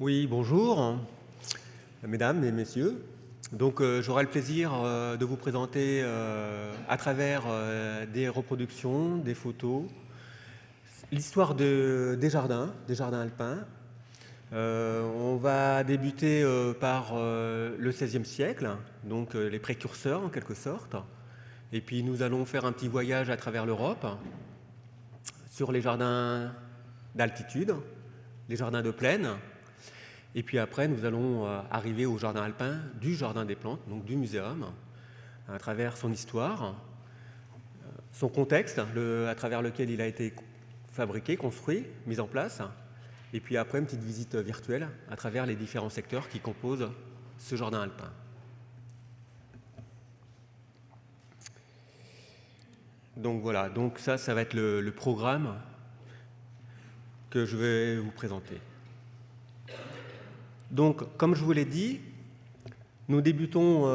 Oui, bonjour, mesdames et messieurs. Donc, j'aurai le plaisir de vous présenter à travers des reproductions, des photos, l'histoire des jardins alpins. On va débuter par le XVIe siècle, donc les précurseurs en quelque sorte. Et puis nous allons faire un petit voyage à travers l'Europe sur les jardins d'altitude, les jardins de plaine. Et puis après, nous allons arriver au jardin alpin du Jardin des Plantes, donc du muséum, à travers son histoire, son contexte, à travers lequel il a été fabriqué, construit, mis en place. Et puis après, une petite visite virtuelle à travers les différents secteurs qui composent ce jardin alpin. Donc voilà, donc ça va être le programme que je vais vous présenter. Donc, comme je vous l'ai dit, nous débutons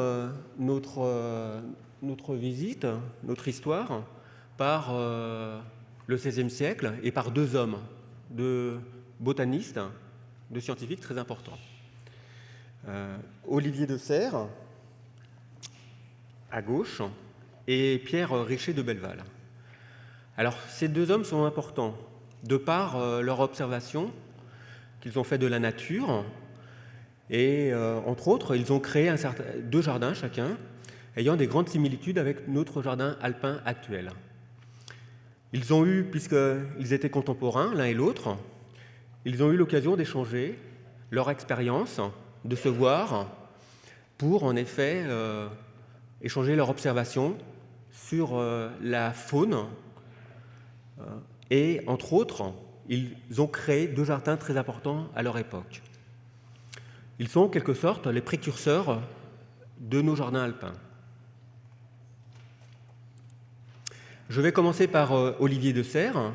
notre visite, notre histoire, par le XVIe siècle et par deux hommes, deux botanistes, deux scientifiques très importants. Olivier de Serres, à gauche, et Pierre Richer de Belleval. Alors, ces deux hommes sont importants, de par leur observation qu'ils ont fait de la nature. Et entre autres, ils ont créé deux jardins chacun, ayant des grandes similitudes avec notre jardin alpin actuel. Ils ont eu, puisqu'ils étaient contemporains l'un et l'autre, ils ont eu l'occasion d'échanger leur expérience, de se voir, pour en effet échanger leurs observations sur la faune. Et entre autres, ils ont créé deux jardins très importants à leur époque. Ils sont en quelque sorte les précurseurs de nos jardins alpins. Je vais commencer par Olivier de Serres,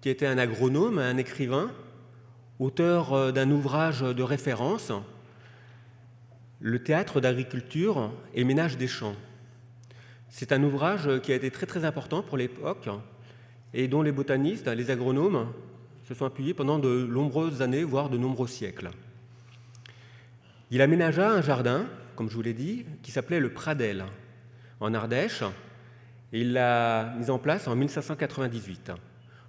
qui était un agronome, un écrivain, auteur d'un ouvrage de référence, Le théâtre d'agriculture et ménage des champs. C'est un ouvrage qui a été très très important pour l'époque et dont les botanistes, les agronomes, se sont appuyés pendant de nombreuses années, voire de nombreux siècles. Il aménagea un jardin, comme je vous l'ai dit, qui s'appelait le Pradel, en Ardèche, et il l'a mis en place en 1598,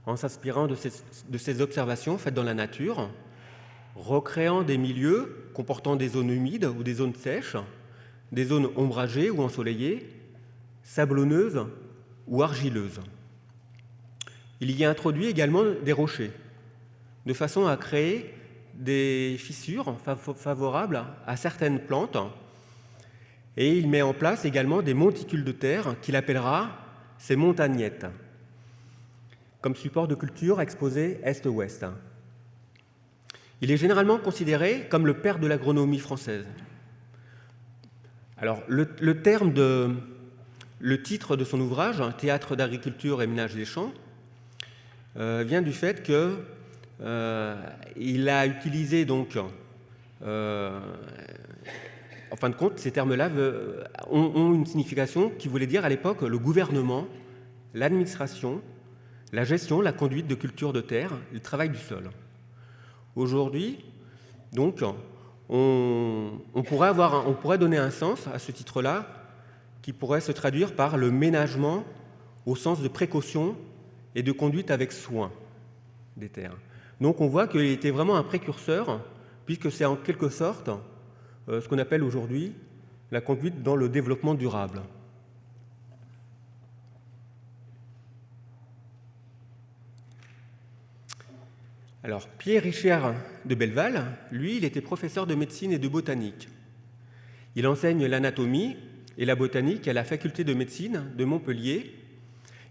en s'inspirant de ses observations faites dans la nature, recréant des milieux comportant des zones humides ou des zones sèches, des zones ombragées ou ensoleillées, sablonneuses ou argileuses. Il y a introduit également des rochers, de façon à créer des fissures favorables à certaines plantes, et il met en place également des monticules de terre qu'il appellera ces montagnettes, comme support de culture exposé est-ouest. Il est généralement considéré comme le père de l'agronomie française. Alors, le titre de son ouvrage, Théâtre d'agriculture et ménage des champs, vient du fait que il a utilisé donc, en fin de compte, ces termes-là ont une signification qui voulait dire à l'époque le gouvernement, l'administration, la gestion, la conduite de culture de terre, le travail du sol. Aujourd'hui, donc, on pourrait donner un sens à ce titre-là qui pourrait se traduire par le ménagement au sens de précaution et de conduite avec soin des terres. Donc on voit qu'il était vraiment un précurseur, puisque c'est en quelque sorte ce qu'on appelle aujourd'hui la conduite dans le développement durable. Alors Pierre Richer de Belleval, lui, il était professeur de médecine et de botanique. Il enseigne l'anatomie et la botanique à la faculté de médecine de Montpellier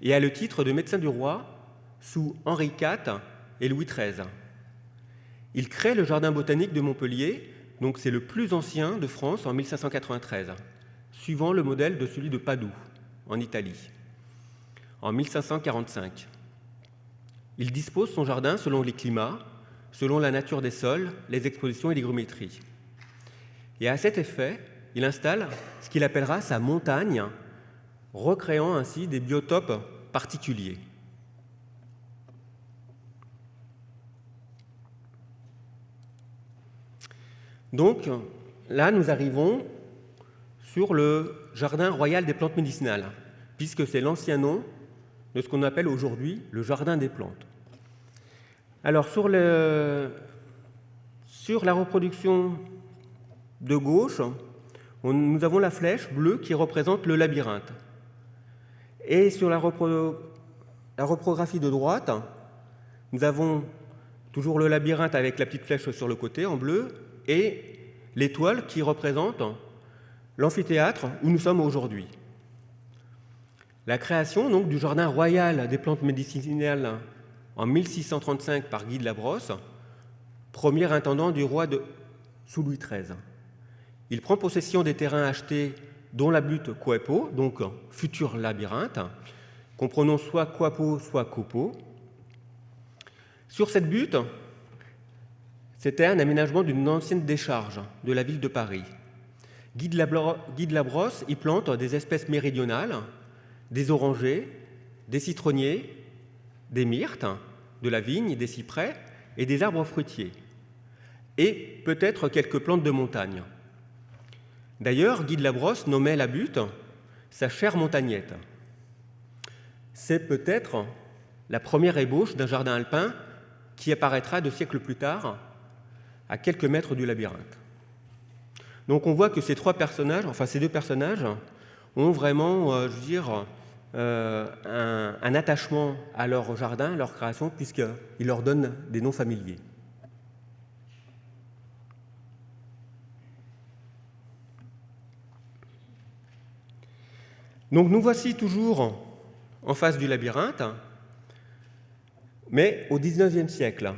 et a le titre de médecin du roi sous Henri IV et Louis XIII. Il crée le jardin botanique de Montpellier, donc c'est le plus ancien de France en 1593, suivant le modèle de celui de Padoue, en Italie, en 1545. Il dispose son jardin selon les climats, selon la nature des sols, les expositions et l'hygrométrie. Et à cet effet, il installe ce qu'il appellera sa montagne, recréant ainsi des biotopes particuliers. Donc là, nous arrivons sur le jardin royal des plantes médicinales, puisque c'est l'ancien nom de ce qu'on appelle aujourd'hui le jardin des plantes. Alors sur la reproduction de gauche, nous avons la flèche bleue qui représente le labyrinthe. Et sur la reprographie de droite, nous avons toujours le labyrinthe avec la petite flèche sur le côté en bleu et l'étoile qui représente l'amphithéâtre où nous sommes aujourd'hui. La création donc, du jardin royal des plantes médicinales en 1635 par Guy de la Brosse, premier intendant du roi sous Louis XIII. Il prend possession des terrains achetés dont la butte Coepo, donc futur labyrinthe, comprenant soit Coapo, soit Copo. Sur cette butte, c'était un aménagement d'une ancienne décharge de la ville de Paris. Guy de la Brosse y plante des espèces méridionales, des orangers, des citronniers, des myrtes, de la vigne, des cyprès et des arbres fruitiers, et peut-être quelques plantes de montagne. D'ailleurs, Guy de la Brosse nommait la butte sa chère montagnette. C'est peut-être la première ébauche d'un jardin alpin qui apparaîtra 2 siècles plus tard, à quelques mètres du labyrinthe. Donc on voit que ces deux personnages, ont vraiment, un attachement à leur jardin, à leur création, puisqu'ils leur donnent des noms familiers. Donc nous voici toujours en face du labyrinthe, mais au XIXe siècle.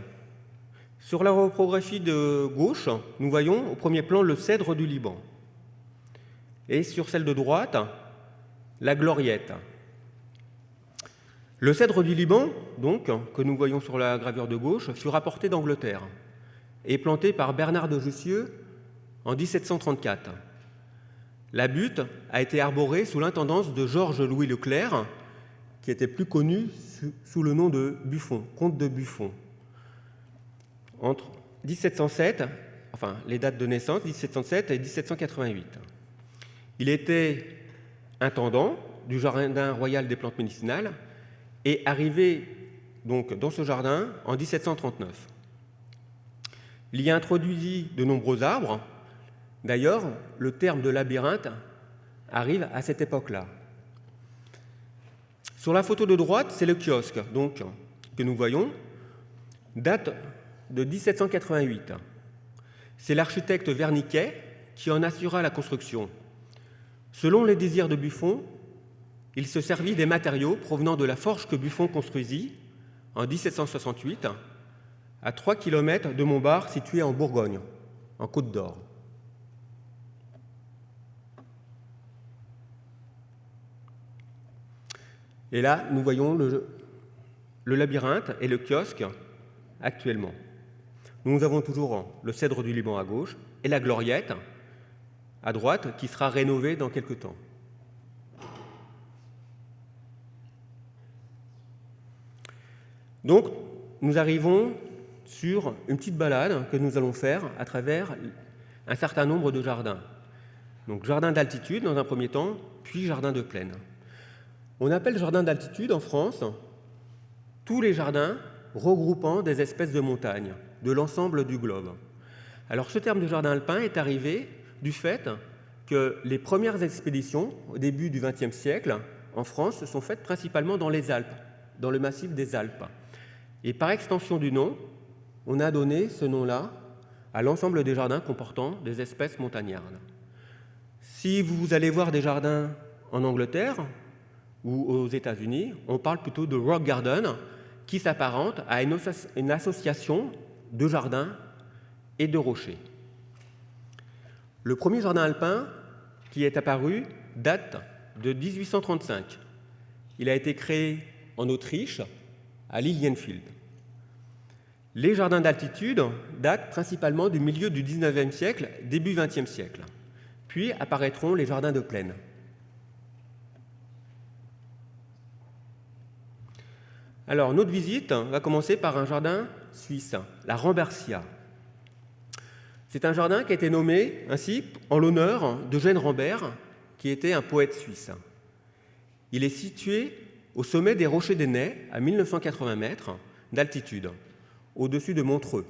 Sur la reprographie de gauche, nous voyons au premier plan le cèdre du Liban. Et sur celle de droite, la gloriette. Le cèdre du Liban, donc, que nous voyons sur la gravure de gauche, fut rapporté d'Angleterre et planté par Bernard de Jussieu en 1734. La butte a été arborée sous l'intendance de Georges-Louis Leclerc, qui était plus connu sous le nom de Buffon, comte de Buffon. Entre 1707, les dates de naissance, 1707 et 1788. Il était intendant du jardin royal des plantes médicinales et arrivé donc dans ce jardin en 1739. Il y a introduit de nombreux arbres. D'ailleurs, le terme de labyrinthe arrive à cette époque-là. Sur la photo de droite, c'est le kiosque donc, que nous voyons, date de 1788. C'est l'architecte Verniquet qui en assura la construction. Selon les désirs de Buffon, il se servit des matériaux provenant de la forge que Buffon construisit en 1768 à 3 km de Montbard, situé en Bourgogne, en Côte d'Or. Et là, nous voyons le labyrinthe et le kiosque actuellement. Nous avons toujours le cèdre du Liban à gauche et la gloriette à droite qui sera rénovée dans quelques temps. Donc, nous arrivons sur une petite balade que nous allons faire à travers un certain nombre de jardins. Donc, jardin d'altitude dans un premier temps, puis jardin de plaine. On appelle jardin d'altitude en France tous les jardins regroupant des espèces de montagnes de l'ensemble du globe. Alors ce terme de jardin alpin est arrivé du fait que les premières expéditions au début du XXe siècle en France se sont faites principalement dans les Alpes, dans le massif des Alpes. Et par extension du nom, on a donné ce nom-là à l'ensemble des jardins comportant des espèces montagnardes. Si vous allez voir des jardins en Angleterre ou aux États-Unis, on parle plutôt de rock garden, qui s'apparente à une association de jardins et de rochers. Le premier jardin alpin qui est apparu date de 1835. Il a été créé en Autriche, à Lilienfeld. Les jardins d'altitude datent principalement du milieu du XIXe siècle, début XXe siècle. Puis apparaîtront les jardins de plaine. Alors, notre visite va commencer par un jardin suisse, la Rambertia. C'est un jardin qui a été nommé ainsi en l'honneur d'Eugène Rambert, qui était un poète suisse. Il est situé au sommet des Rochers des Nez, à 1980 mètres d'altitude, au-dessus de Montreux.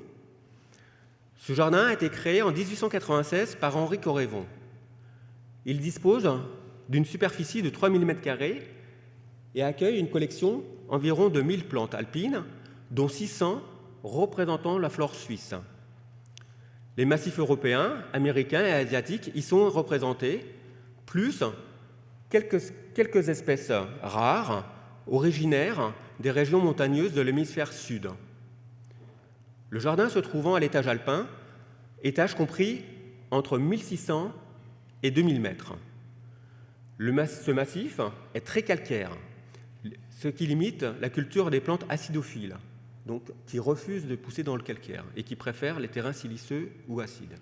Ce jardin a été créé en 1896 par Henri Corrévon. Il dispose d'une superficie de 3000 m² et accueille une collection environ de 1000 plantes alpines, dont 600 représentant la flore suisse. Les massifs européens, américains et asiatiques y sont représentés, plus quelques espèces rares, originaires des régions montagneuses de l'hémisphère sud. Le jardin se trouvant à l'étage alpin, étage compris entre 1600 et 2000 mètres. Ce massif est très calcaire, ce qui limite la culture des plantes acidophiles, donc qui refusent de pousser dans le calcaire et qui préfèrent les terrains siliceux ou acides.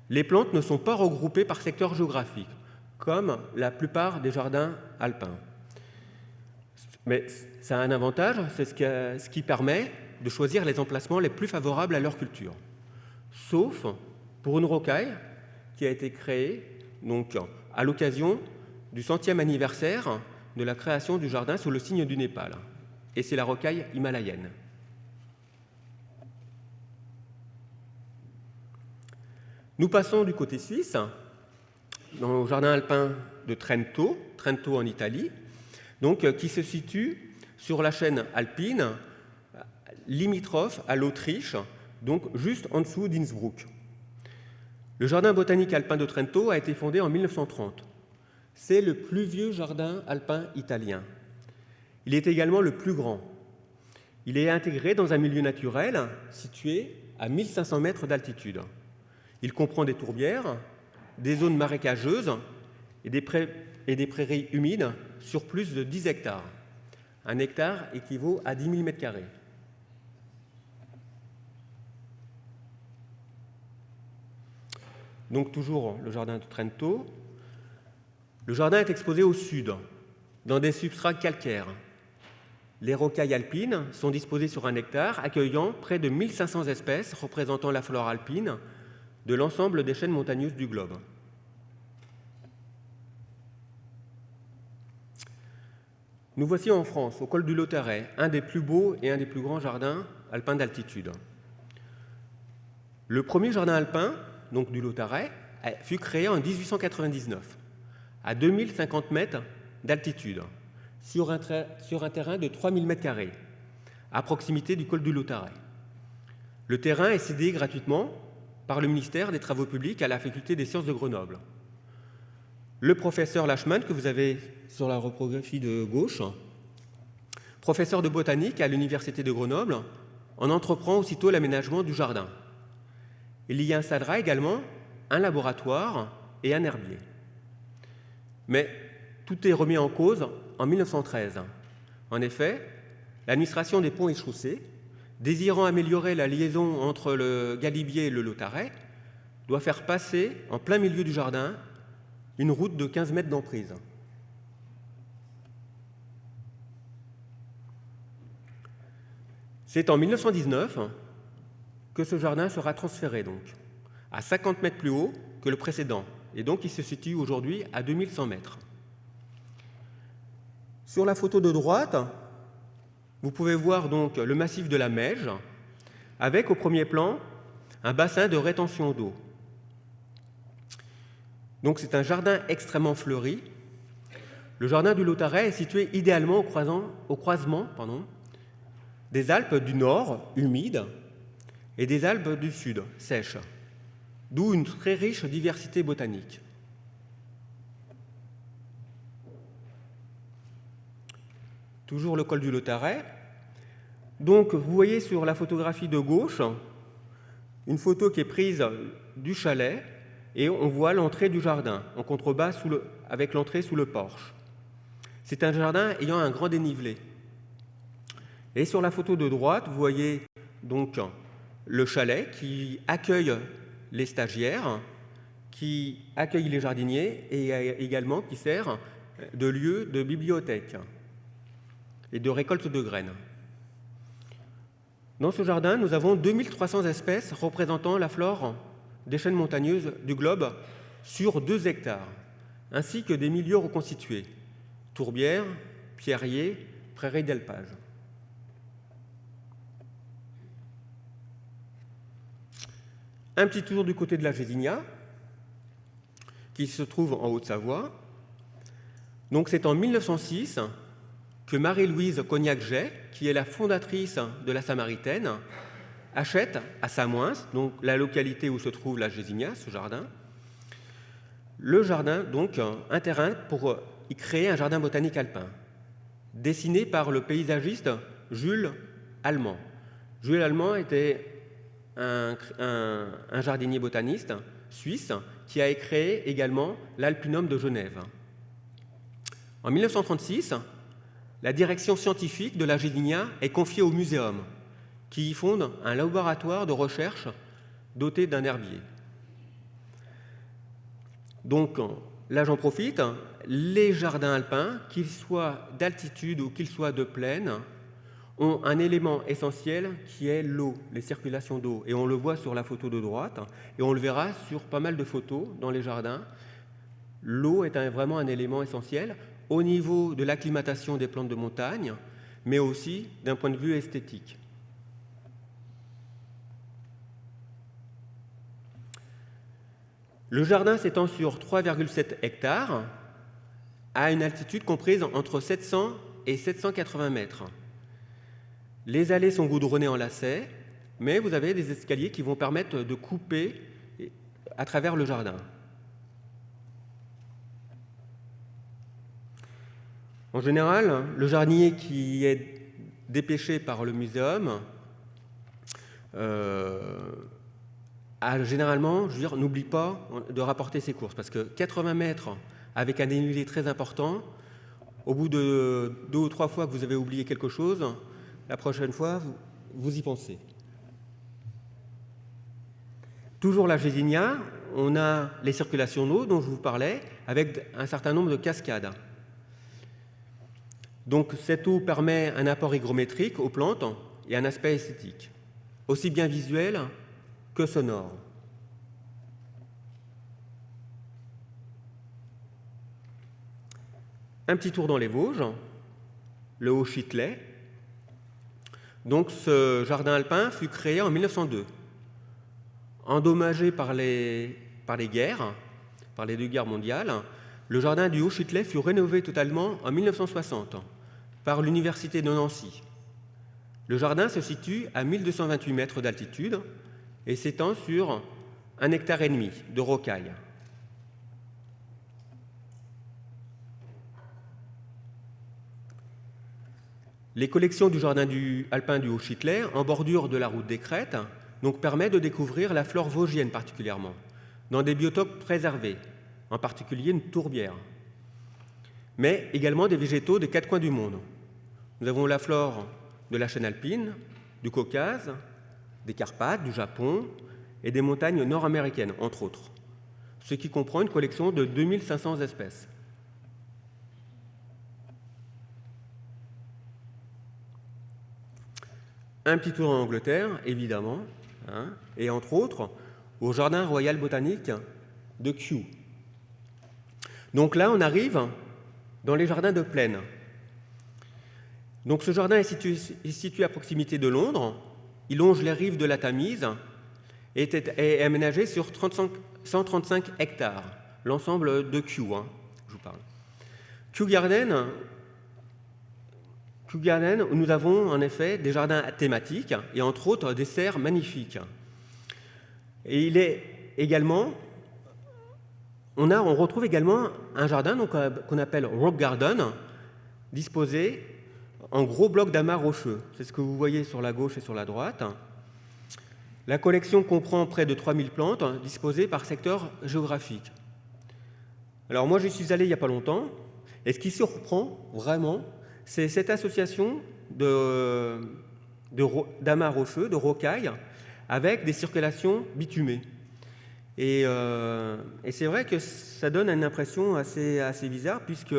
Les plantes ne sont pas regroupées par secteur géographique, comme la plupart des jardins alpins. Mais ça a un avantage, c'est ce qui permet de choisir les emplacements les plus favorables à leur culture. Sauf pour une rocaille qui a été créée donc, à l'occasion du 100e anniversaire de la création du jardin sous le signe du Népal. Et c'est la rocaille himalayenne. Nous passons du côté suisse, dans le jardin alpin de Trento en Italie, donc, qui se situe sur la chaîne alpine limitrophe à l'Autriche, donc juste en dessous d'Innsbruck. Le jardin botanique alpin de Trento a été fondé en 1930. C'est le plus vieux jardin alpin italien. Il est également le plus grand. Il est intégré dans un milieu naturel situé à 1500 mètres d'altitude. Il comprend des tourbières, des zones marécageuses et des prairies humides sur plus de 10 hectares. Un hectare équivaut à 10 000 m². Donc toujours le jardin de Trento. Le jardin est exposé au sud, dans des substrats calcaires. Les rocailles alpines sont disposées sur un hectare, accueillant près de 1500 espèces représentant la flore alpine de l'ensemble des chaînes montagneuses du globe. Nous voici en France, au col du Lautaret, un des plus beaux et un des plus grands jardins alpins d'altitude. Le premier jardin alpin, donc du Lautaret, fut créé en 1899, à 2050 mètres d'altitude, sur un terrain de 3000 m², à proximité du col du Lautaret. Le terrain est cédé gratuitement par le ministère des Travaux publics à la Faculté des sciences de Grenoble. Le professeur Lachmann, que vous avez sur la reprographie de gauche, professeur de botanique à l'Université de Grenoble, en entreprend aussitôt l'aménagement du jardin. Il y installera également un laboratoire et un herbier. Mais tout est remis en cause en 1913. En effet, l'administration des ponts et chaussées, désirant améliorer la liaison entre le Galibier et le Lautaret, doit faire passer en plein milieu du jardin une route de 15 mètres d'emprise. C'est en 1919 que ce jardin sera transféré donc à 50 mètres plus haut que le précédent, et donc il se situe aujourd'hui à 2100 mètres. Sur la photo de droite, vous pouvez voir donc le massif de la Meije, avec au premier plan un bassin de rétention d'eau. Donc c'est un jardin extrêmement fleuri. Le jardin du Lautaret est situé idéalement au croisement des Alpes du Nord, humides, et des Alpes du Sud, sèches, d'où une très riche diversité botanique. Toujours le col du Lautaret. Donc vous voyez sur la photographie de gauche une photo qui est prise du chalet et on voit l'entrée du jardin en contrebas avec l'entrée sous le porche. C'est un jardin ayant un grand dénivelé. Et sur la photo de droite, vous voyez donc le chalet qui accueille les stagiaires, qui accueille les jardiniers et également qui sert de lieu de bibliothèque et de récolte de graines. Dans ce jardin, nous avons 2300 espèces représentant la flore des chaînes montagneuses du globe sur 2 hectares, ainsi que des milieux reconstitués, tourbières, pierriers, prairies d'alpage. Un petit tour du côté de la Gésinia, qui se trouve en Haute-Savoie. Donc c'est en 1906 que Marie-Louise Cognac-Jay, qui est la fondatrice de la Samaritaine, achète à Samoins, donc la localité où se trouve la Gésinia, ce jardin, le jardin, donc un terrain pour y créer un jardin botanique alpin, dessiné par le paysagiste Jules Allemand. Jules Allemand était un jardinier botaniste suisse qui a créé également l'Alpinum de Genève. En 1936, la direction scientifique de la Gésinia est confiée au Muséum, qui y fonde un laboratoire de recherche doté d'un herbier. Donc, là j'en profite, les jardins alpins, qu'ils soient d'altitude ou qu'ils soient de plaine, ont un élément essentiel qui est l'eau, les circulations d'eau. Et on le voit sur la photo de droite, et on le verra sur pas mal de photos dans les jardins. L'eau est vraiment un élément essentiel au niveau de l'acclimatation des plantes de montagne, mais aussi d'un point de vue esthétique. Le jardin s'étend sur 3,7 hectares, à une altitude comprise entre 700 et 780 mètres. Les allées sont goudronnées en lacets, mais vous avez des escaliers qui vont permettre de couper à travers le jardin. En général, le jardinier qui est dépêché par le muséum généralement, je veux dire, n'oublie pas de rapporter ses courses, parce que 80 mètres avec un dénivelé très important, au bout de 2 ou 3 fois que vous avez oublié quelque chose, la prochaine fois, vous y pensez. Toujours la Gésinia, on a les circulations d'eau dont je vous parlais, avec un certain nombre de cascades. Donc cette eau permet un apport hygrométrique aux plantes et un aspect esthétique, aussi bien visuel que sonore. Un petit tour dans les Vosges, le Haut-Chitelet. Donc ce jardin alpin fut créé en 1902. Endommagé par les guerres, par les 2 guerres mondiales, le jardin du Haut-Chitelet fut rénové totalement en 1960 par l'Université de Nancy. Le jardin se situe à 1228 mètres d'altitude et s'étend sur 1,5 hectare de rocailles. Les collections du jardin alpin du Haut-Chitelet, en bordure de la route des Crêtes, donc permettent de découvrir la flore vosgienne particulièrement, dans des biotopes préservés, en particulier une tourbière, mais également des végétaux des 4 coins du monde. Nous avons la flore de la chaîne alpine, du Caucase, des Carpates, du Japon et des montagnes nord-américaines, entre autres, ce qui comprend une collection de 2500 espèces. Un petit tour en Angleterre, évidemment, et entre autres au Jardin royal botanique de Kew. Donc là, on arrive dans les jardins de plaine. Donc ce jardin est situé à proximité de Londres. Il longe les rives de la Tamise et est aménagé sur 135 hectares, l'ensemble de Kew, je vous parle. Kew Garden, où nous avons en effet des jardins thématiques et entre autres des serres magnifiques. Et il est également, on retrouve également un jardin qu'on appelle Rock Garden, disposé en gros blocs d'amas rocheux. C'est ce que vous voyez sur la gauche et sur la droite. La collection comprend près de 3000 plantes disposées par secteur géographique. Alors moi, j'y suis allé il n'y a pas longtemps, et ce qui surprend vraiment, c'est cette association d'amas rocheux, de rocailles, avec des circulations bitumées. Et c'est vrai que ça donne une impression assez bizarre, puisque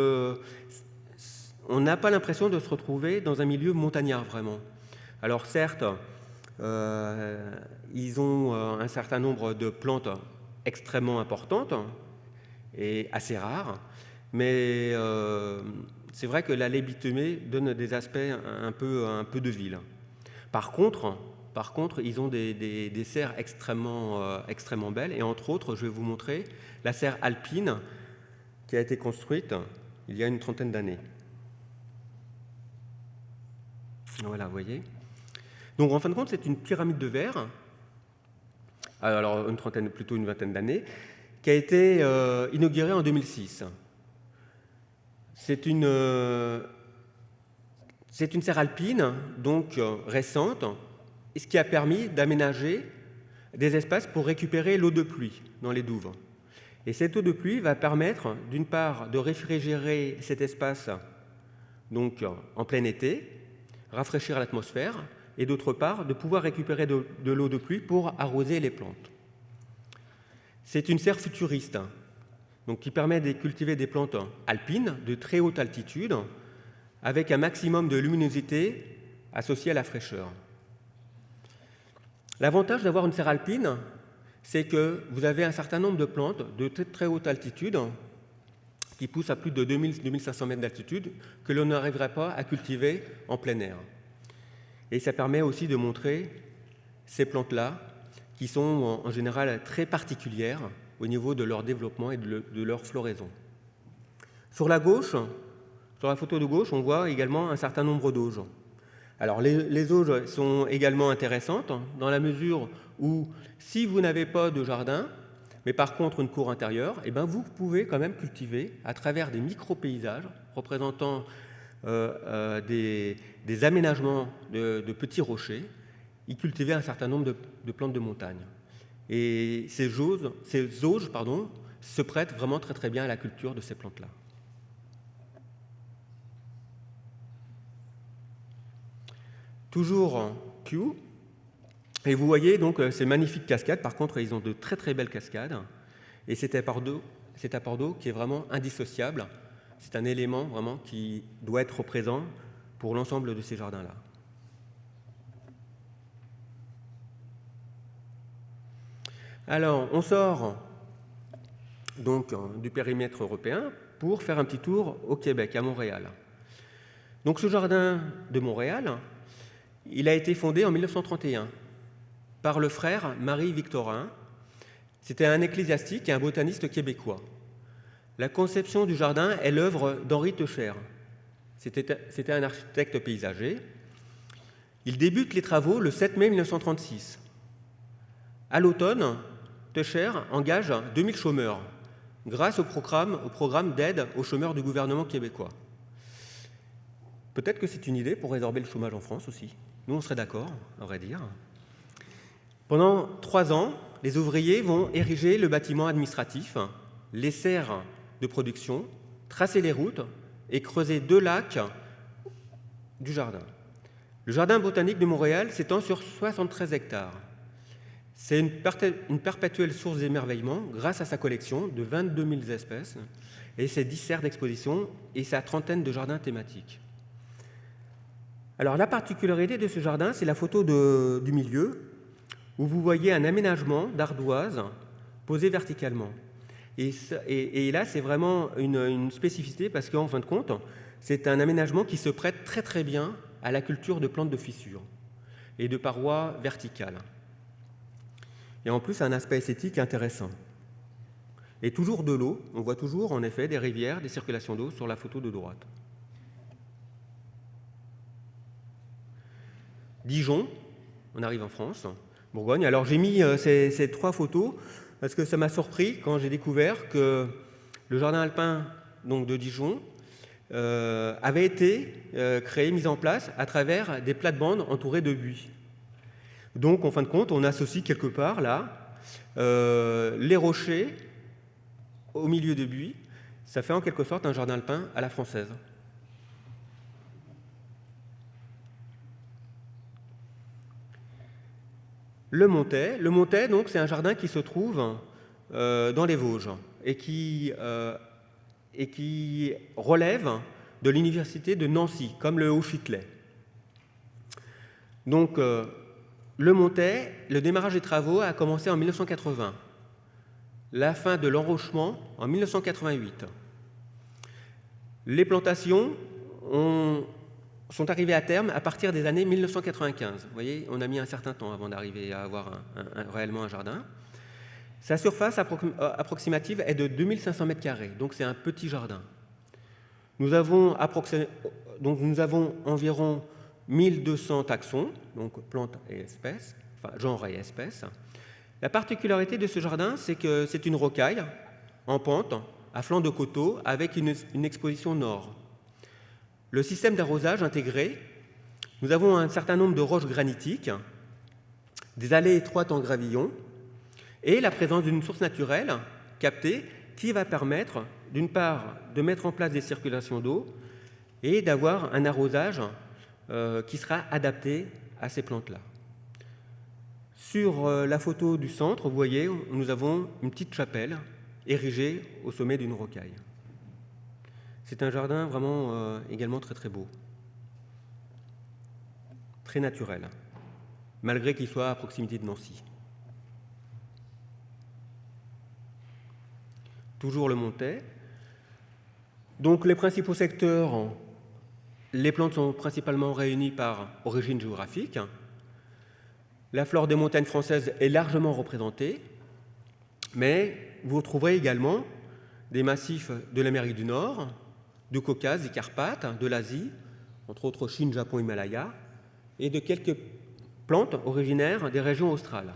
on n'a pas l'impression de se retrouver dans un milieu montagnard, vraiment. Alors certes, Ils ont un certain nombre de plantes extrêmement importantes et assez rares, mais c'est vrai que l'allée bitumée donne des aspects un peu de ville. Par contre, ils ont des serres extrêmement belles, et entre autres, je vais vous montrer la serre alpine qui a été construite il y a une trentaine d'années. Voilà, vous voyez. Donc, en fin de compte, c'est une pyramide de verre, alors plutôt une vingtaine d'années, qui a été inaugurée en 2006. C'est une serre alpine, donc récente, ce qui a permis d'aménager des espaces pour récupérer l'eau de pluie dans les douves. Et cette eau de pluie va permettre, d'une part, de réfrigérer cet espace donc, en plein été, rafraîchir l'atmosphère, et d'autre part, de pouvoir récupérer de l'eau de pluie pour arroser les plantes. C'est une serre futuriste, donc, qui permet de cultiver des plantes alpines de très haute altitude, avec un maximum de luminosité associé à la fraîcheur. L'avantage d'avoir une serre alpine, c'est que vous avez un certain nombre de plantes de très haute altitude qui poussent à plus de 2000-2500 mètres d'altitude que l'on n'arriverait pas à cultiver en plein air. Et ça permet aussi de montrer ces plantes-là qui sont en général très particulières au niveau de leur développement et de leur floraison. Sur la photo de gauche, on voit également un certain nombre d'auges. Alors, les auges sont également intéressantes dans la mesure où, si vous n'avez pas de jardin, mais par contre une cour intérieure, eh bien, vous pouvez quand même cultiver à travers des micro-paysages représentant des aménagements de petits rochers, y cultiver un certain nombre de plantes de montagne. Et ces auges se prêtent vraiment très bien à la culture de ces plantes-là. Toujours en Q, et vous voyez donc ces magnifiques cascades. Par contre, ils ont de très belles cascades, et cet apport d'eau qui est vraiment indissociable. C'est un élément vraiment qui doit être présent pour l'ensemble de ces jardins-là. Alors, on sort donc du périmètre européen pour faire un petit tour au Québec, à Montréal. Donc, ce jardin de Montréal, il a été fondé en 1931 par le frère Marie-Victorin. C'était un ecclésiastique et un botaniste québécois. La conception du jardin est l'œuvre d'Henri Techer. C'était un architecte paysager. Il débute les travaux le 7 mai 1936. À l'automne, Techer engage 2000 chômeurs grâce au programme d'aide aux chômeurs du gouvernement québécois. Peut-être que c'est une idée pour résorber le chômage en France aussi. Nous, on serait d'accord, à vrai dire. Pendant 3 ans, les ouvriers vont ériger le bâtiment administratif, les serres de production, tracer les routes et creuser 2 lacs du jardin. Le jardin botanique de Montréal s'étend sur 73 hectares. C'est une perpétuelle source d'émerveillement grâce à sa collection de 22 000 espèces et ses 10 serres d'exposition et sa trentaine de jardins thématiques. Alors, la particularité de ce jardin, c'est la photo du milieu, où vous voyez un aménagement d'ardoises posé verticalement. Et là, c'est vraiment une spécificité parce qu'en fin de compte, c'est un aménagement qui se prête très bien à la culture de plantes de fissures et de parois verticales. Et en plus, un aspect esthétique intéressant. Et toujours de l'eau, on voit toujours en effet des rivières, des circulations d'eau sur la photo de droite. Dijon, on arrive en France, Bourgogne. Alors j'ai mis ces 3 photos parce que ça m'a surpris quand j'ai découvert que le jardin alpin donc, de Dijon avait été créé, mis en place à travers des plates-bandes entourées de buis. Donc en fin de compte, on associe quelque part là les rochers au milieu de buis. Ça fait en quelque sorte un jardin alpin à la française. Le Montet, donc, c'est un jardin qui se trouve dans les Vosges et qui relève de l'université de Nancy, comme le Haut-Châtelet. Donc, le démarrage des travaux a commencé en 1980, la fin de l'enrochement en 1988. Les plantations sont arrivées à terme à partir des années 1995. Vous voyez, on a mis un certain temps avant d'arriver à avoir réellement un jardin. Sa surface approximative est de 2500 m², donc c'est un petit jardin. Nous avons environ 1200 taxons, donc plantes et espèces, enfin genre et espèces. La particularité de ce jardin, c'est que c'est une rocaille en pente, à flanc de coteau, avec une exposition nord. Le système d'arrosage intégré, nous avons un certain nombre de roches granitiques, des allées étroites en gravillon, et la présence d'une source naturelle captée qui va permettre, d'une part, de mettre en place des circulations d'eau et d'avoir un arrosage qui sera adapté à ces plantes-là. Sur la photo du centre, vous voyez, nous avons une petite chapelle érigée au sommet d'une rocaille. C'est un jardin vraiment également très très beau, très naturel, malgré qu'il soit à proximité de Nancy. Toujours le Montais. Donc les principaux secteurs, les plantes sont principalement réunies par origine géographique. La flore des montagnes françaises est largement représentée, mais vous retrouverez également des massifs de l'Amérique du Nord, du Caucase, des Carpates, de l'Asie, entre autres Chine, Japon, Himalaya, et de quelques plantes originaires des régions australes,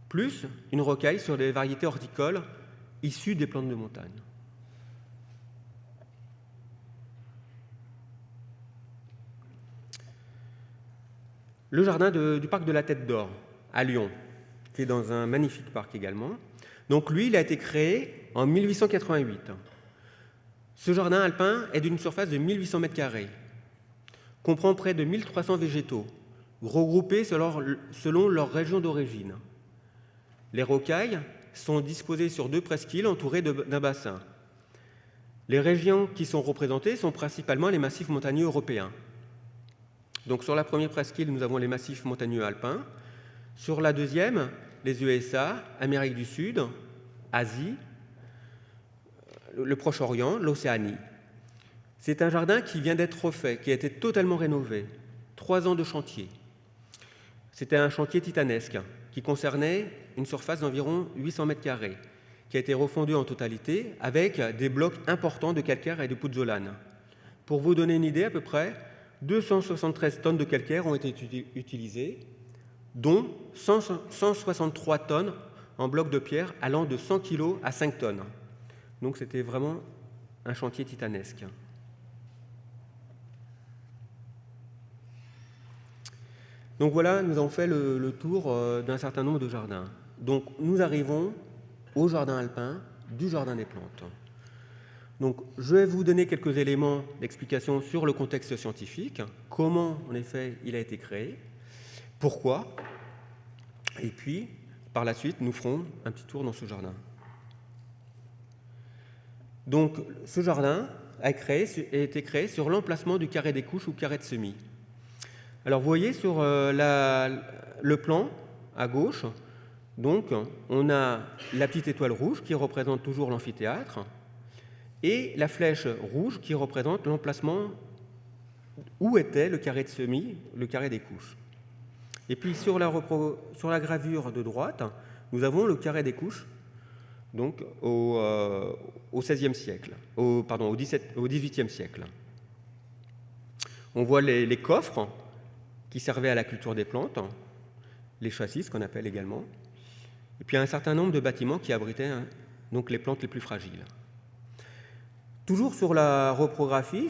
plus une rocaille sur des variétés horticoles issues des plantes de montagne. Le jardin du parc de la Tête d'Or, à Lyon, qui est dans un magnifique parc également. Donc lui, il a été créé en 1888. Ce jardin alpin est d'une surface de 1800 m², comprend près de 1300 végétaux, regroupés selon leur région d'origine. Les rocailles sont disposées sur 2 presqu'îles entourées d'un bassin. Les régions qui sont représentées sont principalement les massifs montagneux européens. Donc sur la première presqu'île, nous avons les massifs montagneux alpins. Sur la deuxième, les USA, Amérique du Sud, Asie, le Proche-Orient, l'Océanie. C'est un jardin qui vient d'être refait, qui a été totalement rénové. 3 ans de chantier. C'était un chantier titanesque qui concernait une surface d'environ 800 m², qui a été refondu en totalité avec des blocs importants de calcaire et de pouzzolane. Pour vous donner une idée, à peu près, 273 tonnes de calcaire ont été utilisées, dont 163 tonnes en blocs de pierre allant de 100 kg à 5 tonnes. Donc c'était vraiment un chantier titanesque. Donc voilà, nous avons fait le tour d'un certain nombre de jardins. Donc nous arrivons au jardin alpin du jardin des plantes. Donc, je vais vous donner quelques éléments d'explication sur le contexte scientifique, comment, en effet, il a été créé, pourquoi, et puis, par la suite, nous ferons un petit tour dans ce jardin. Donc, ce jardin a été créé sur l'emplacement du carré des couches ou carré de semis. Alors, vous voyez sur le plan, à gauche, donc, on a la petite étoile rouge qui représente toujours l'amphithéâtre, et la flèche rouge qui représente l'emplacement où était le carré de semis, le carré des couches. Et puis sur la gravure de droite, nous avons le carré des couches, donc au XVIe siècle, au XVIIIe siècle. On voit les coffres qui servaient à la culture des plantes, les châssis, ce qu'on appelle également, et puis un certain nombre de bâtiments qui abritaient donc les plantes les plus fragiles. Toujours sur la reprographie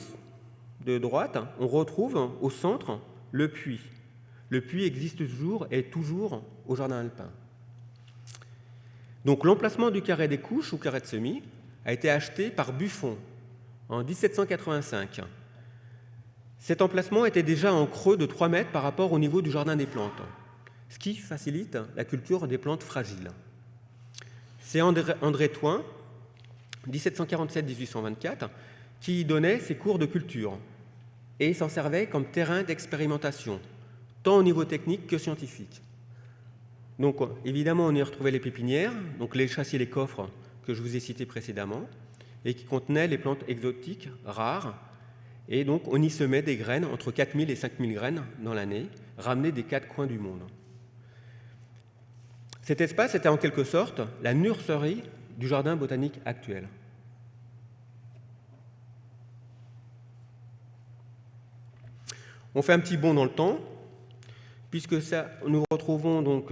de droite, on retrouve au centre le puits. Le puits existe toujours et est toujours au jardin alpin. Donc l'emplacement du carré des couches ou carré de semis a été acheté par Buffon en 1785. Cet emplacement était déjà en creux de 3 mètres par rapport au niveau du jardin des plantes, ce qui facilite la culture des plantes fragiles. C'est André Thoin, 1747-1824, qui donnait ses cours de culture et s'en servait comme terrain d'expérimentation, tant au niveau technique que scientifique. Donc, évidemment, on y retrouvait les pépinières, donc les châssis et les coffres que je vous ai cités précédemment, et qui contenaient les plantes exotiques rares. Et donc, on y semait des graines, entre 4000 et 5000 graines dans l'année, ramenées des 4 coins du monde. Cet espace était en quelque sorte la nurserie du jardin botanique actuel. On fait un petit bond dans le temps, puisque ça, nous retrouvons donc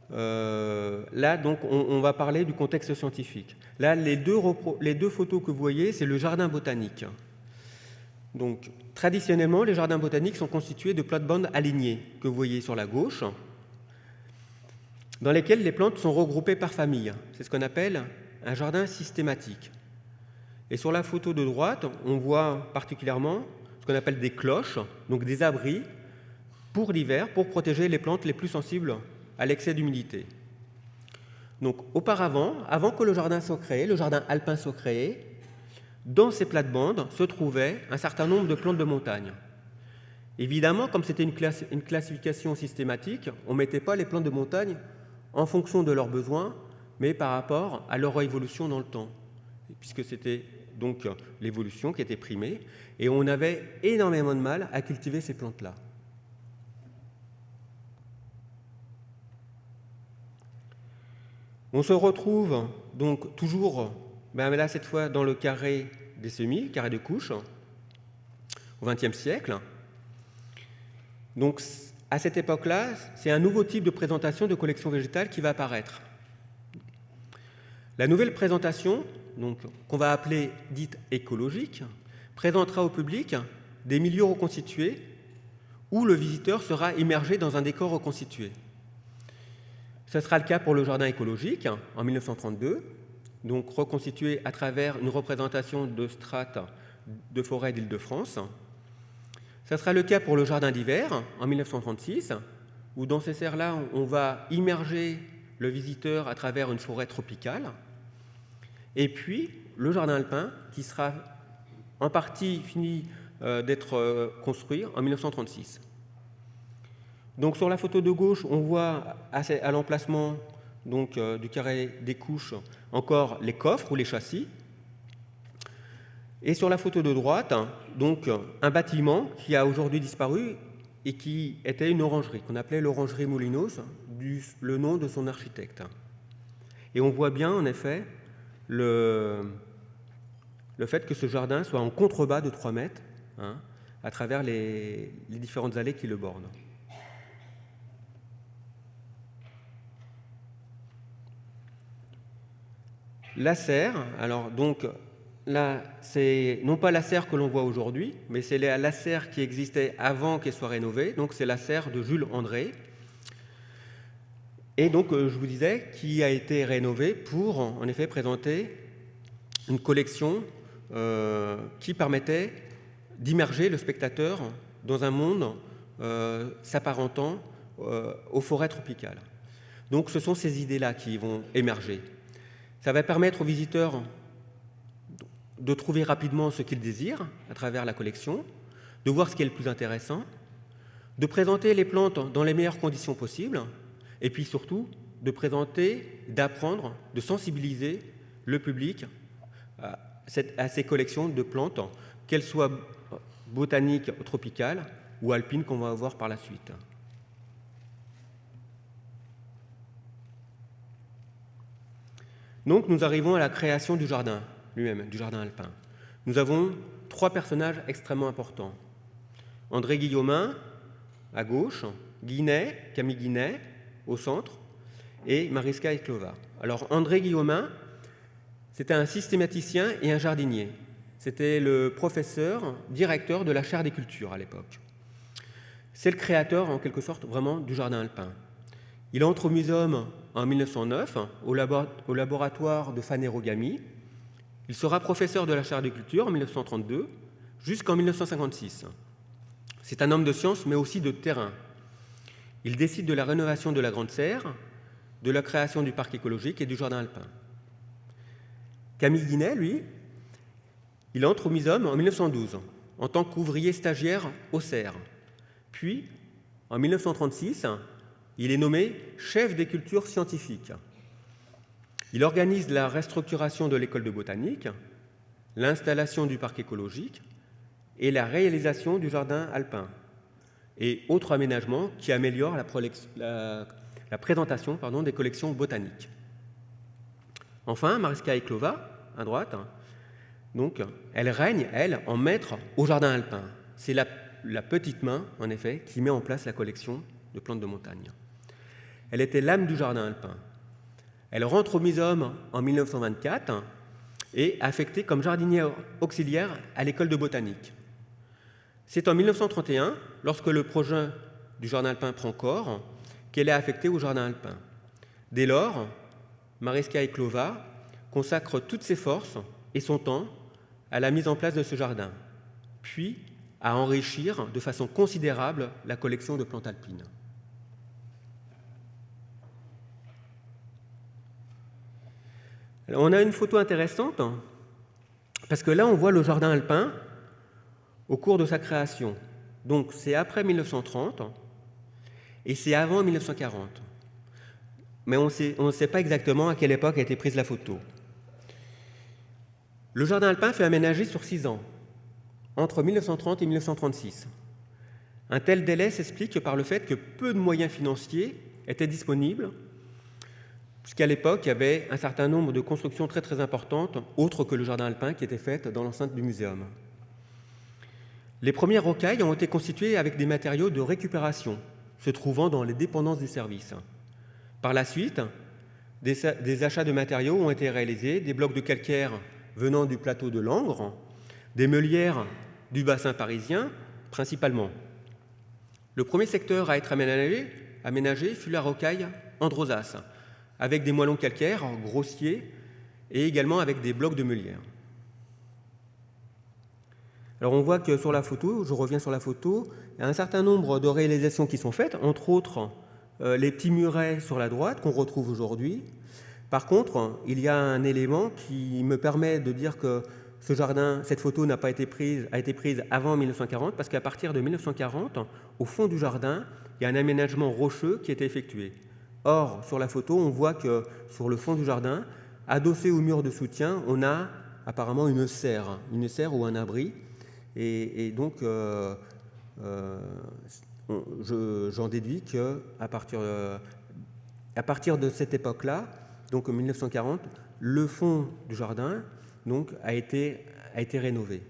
là, donc, on va parler du contexte scientifique. Là, les deux photos que vous voyez, c'est le jardin botanique. Donc, traditionnellement, les jardins botaniques sont constitués de plates-bandes alignées, que vous voyez sur la gauche, dans lesquelles les plantes sont regroupées par famille. C'est ce qu'on appelle un jardin systématique. Et sur la photo de droite, on voit particulièrement ce qu'on appelle des cloches, donc des abris pour l'hiver, pour protéger les plantes les plus sensibles à l'excès d'humidité. Donc auparavant, avant que le jardin soit créé, le jardin alpin soit créé, dans ces plates-bandes se trouvaient un certain nombre de plantes de montagne. Évidemment, comme c'était une classification systématique, on ne mettait pas les plantes de montagne en fonction de leurs besoins, mais par rapport à leur évolution dans le temps, puisque c'était donc l'évolution qui était primée, et on avait énormément de mal à cultiver ces plantes-là. On se retrouve donc toujours, là cette fois dans le carré des semis, carré de couche, au XXe siècle. Donc à cette époque-là, c'est un nouveau type de présentation de collection végétale qui va apparaître. La nouvelle présentation, donc, qu'on va appeler dite écologique, présentera au public des milieux reconstitués où le visiteur sera immergé dans un décor reconstitué. Ce sera le cas pour le jardin écologique en 1932, donc reconstitué à travers une représentation de strates de forêt d'Île-de-France. Ce sera le cas pour le jardin d'hiver en 1936, où dans ces serres-là, on va immerger le visiteur à travers une forêt tropicale. Et puis le jardin alpin, qui sera en partie fini d'être construit en 1936. Donc sur la photo de gauche, on voit à l'emplacement donc, du carré des couches encore les coffres ou les châssis. Et sur la photo de droite, donc, un bâtiment qui a aujourd'hui disparu et qui était une orangerie, qu'on appelait l'orangerie Molinos, le nom de son architecte. Et on voit bien en effet le fait que ce jardin soit en contrebas de 3 mètres, à travers les différentes allées qui le bordent. La serre, alors donc là, c'est non pas la serre que l'on voit aujourd'hui, mais c'est la serre qui existait avant qu'elle soit rénovée, donc c'est la serre de Jules André, et donc je vous disais, qui a été rénovée pour en effet présenter une collection qui permettait d'immerger le spectateur dans un monde s'apparentant aux forêts tropicales. Donc ce sont ces idées-là qui vont émerger. Ça va permettre aux visiteurs de trouver rapidement ce qu'ils désirent à travers la collection, de voir ce qui est le plus intéressant, de présenter les plantes dans les meilleures conditions possibles, et puis surtout de présenter, d'apprendre, de sensibiliser le public à ces collections de plantes, qu'elles soient botaniques, tropicales ou alpines qu'on va voir par la suite. Donc nous arrivons à la création du jardin lui-même, du jardin alpin. Nous avons 3 personnages extrêmement importants. André Guillaumin, à gauche, Camille Guinet, au centre, et Mariska Eklova. Alors André Guillaumin, c'était un systématicien et un jardinier. C'était le professeur, directeur de la chaire des cultures à l'époque. C'est le créateur, en quelque sorte, vraiment du jardin alpin. Il entre au muséum en 1909, au laboratoire de Fanerogami. Il sera professeur de la chaire des cultures en 1932 jusqu'en 1956. C'est un homme de science, mais aussi de terrain. Il décide de la rénovation de la Grande Serre, de la création du parc écologique et du jardin alpin. Camille Guinet, lui, il entre au muséum en 1912 en tant qu'ouvrier stagiaire au Cerf. Puis, En 1936, il est nommé chef des cultures scientifiques. Il organise la restructuration de l'école de botanique, l'installation du parc écologique et la réalisation du jardin alpin et autres aménagements qui améliorent la présentation des collections botaniques. Enfin, Mariska Eklova, à droite, donc, elle règne, elle, en maître au jardin alpin. C'est la petite main, en effet, qui met en place la collection de plantes de montagne. Elle était l'âme du jardin alpin. Elle rentre au Muséum en 1924 et affectée comme jardinière auxiliaire à l'école de botanique. C'est en 1931, lorsque le projet du jardin alpin prend corps, qu'elle est affectée au jardin alpin. Dès lors, Mariska Eklova consacre toutes ses forces et son temps à la mise en place de ce jardin, puis à enrichir de façon considérable la collection de plantes alpines. Alors, on a une photo intéressante, parce que là, on voit le jardin alpin au cours de sa création. Donc, c'est après 1930 et c'est avant 1940. Mais on ne sait pas exactement à quelle époque a été prise la photo. Le jardin alpin fut aménagé sur 6 ans, entre 1930 et 1936. Un tel délai s'explique par le fait que peu de moyens financiers étaient disponibles, puisqu'à l'époque, il y avait un certain nombre de constructions très très importantes, autres que le jardin alpin, qui étaient faites dans l'enceinte du muséum. Les premières rocailles ont été constituées avec des matériaux de récupération, se trouvant dans les dépendances du service. Par la suite, des achats de matériaux ont été réalisés, des blocs de calcaire venant du plateau de Langres, des meulières du bassin parisien, principalement. Le premier secteur à être aménagé fut la rocaille Androsas, avec des moellons calcaires grossiers et également avec des blocs de meulière. Alors on voit que sur la photo, je reviens sur la photo, il y a un certain nombre de réalisations qui sont faites, entre autres les petits murets sur la droite qu'on retrouve aujourd'hui. Par contre, il y a un élément qui me permet de dire que ce jardin, cette photo a été prise avant 1940, parce qu'à partir de 1940, au fond du jardin, il y a un aménagement rocheux qui a été effectué. Or, sur la photo, on voit que sur le fond du jardin, adossé au mur de soutien, on a apparemment une serre ou un abri. Et donc, j'en déduis qu'à partir de cette époque-là, donc en 1940, le fond du jardin donc, a été rénové.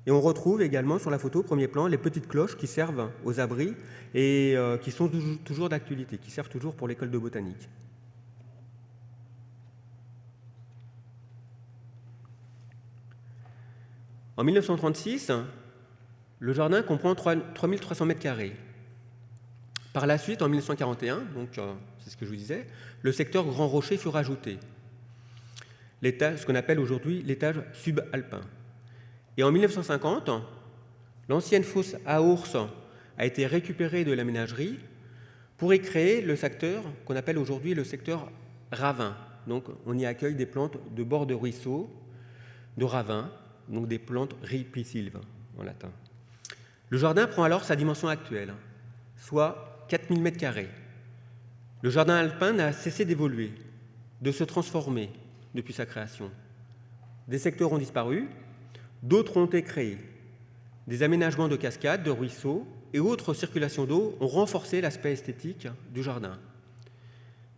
Et on retrouve également sur la photo, premier plan, les petites cloches qui servent aux abris et qui sont toujours d'actualité, qui servent toujours pour l'école de botanique. En 1936, le jardin comprend 3300 m². Par la suite, en 1941, donc c'est ce que je vous disais, le secteur Grand Rocher fut rajouté, ce qu'on appelle aujourd'hui l'étage subalpin. Et en 1950, l'ancienne fosse à ours a été récupérée de la ménagerie pour y créer le secteur qu'on appelle aujourd'hui le secteur ravin. Donc on y accueille des plantes de bord de ruisseaux, de ravins, donc des plantes ripisylves en latin. Le jardin prend alors sa dimension actuelle, soit 4000 m². Le jardin alpin n'a cessé d'évoluer, de se transformer depuis sa création. Des secteurs ont disparu, d'autres ont été créés. Des aménagements de cascades, de ruisseaux et autres circulations d'eau ont renforcé l'aspect esthétique du jardin.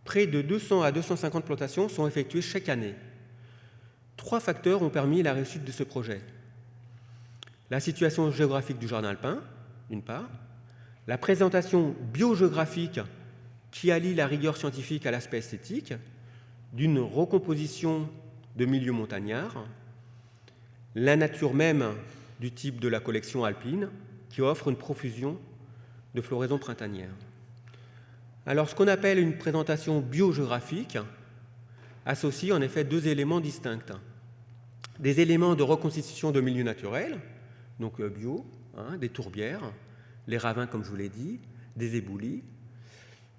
Près de 200 à 250 plantations sont effectuées chaque année. 3 facteurs ont permis la réussite de ce projet. La situation géographique du jardin alpin, d'une part, la présentation biogéographique qui allie la rigueur scientifique à l'aspect esthétique, d'une recomposition de milieux montagnards, la nature même du type de la collection alpine qui offre une profusion de floraison printanière. Alors, ce qu'on appelle une présentation biogéographique associe en effet 2 éléments distincts. Des éléments de reconstitution de milieux naturels, donc bio, des tourbières, les ravins comme je vous l'ai dit, des éboulis,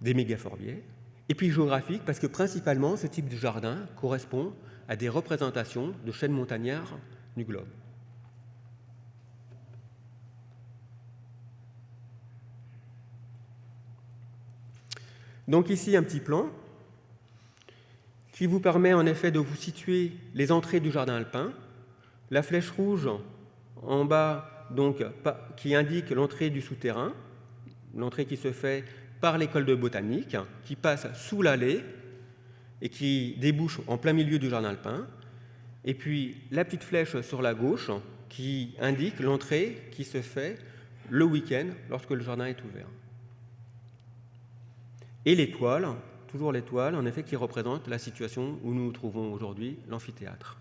des mégaforbiers, et puis géographique parce que principalement ce type de jardin correspond à des représentations de chaînes montagnardes du globe. Donc ici, un petit plan qui vous permet en effet de vous situer les entrées du jardin alpin. La flèche rouge en bas, donc, qui indique l'entrée du souterrain, l'entrée qui se fait par l'école de botanique, qui passe sous l'allée et qui débouche en plein milieu du jardin alpin. Et puis la petite flèche sur la gauche qui indique l'entrée qui se fait le week-end lorsque le jardin est ouvert. Et l'étoile, toujours l'étoile, en effet, qui représente la situation où nous nous trouvons aujourd'hui, l'amphithéâtre.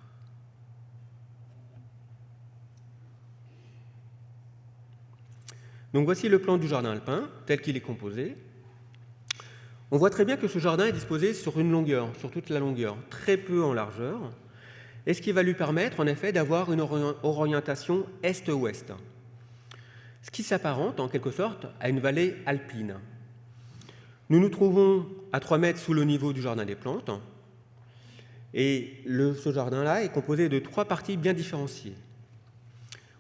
Donc voici le plan du jardin alpin, tel qu'il est composé. On voit très bien que ce jardin est disposé sur une longueur, sur toute la longueur, très peu en largeur, et ce qui va lui permettre, en effet, d'avoir une orientation est-ouest, ce qui s'apparente, en quelque sorte, à une vallée alpine. Nous nous trouvons à 3 mètres sous le niveau du jardin des plantes, et ce jardin-là est composé de 3 parties bien différenciées.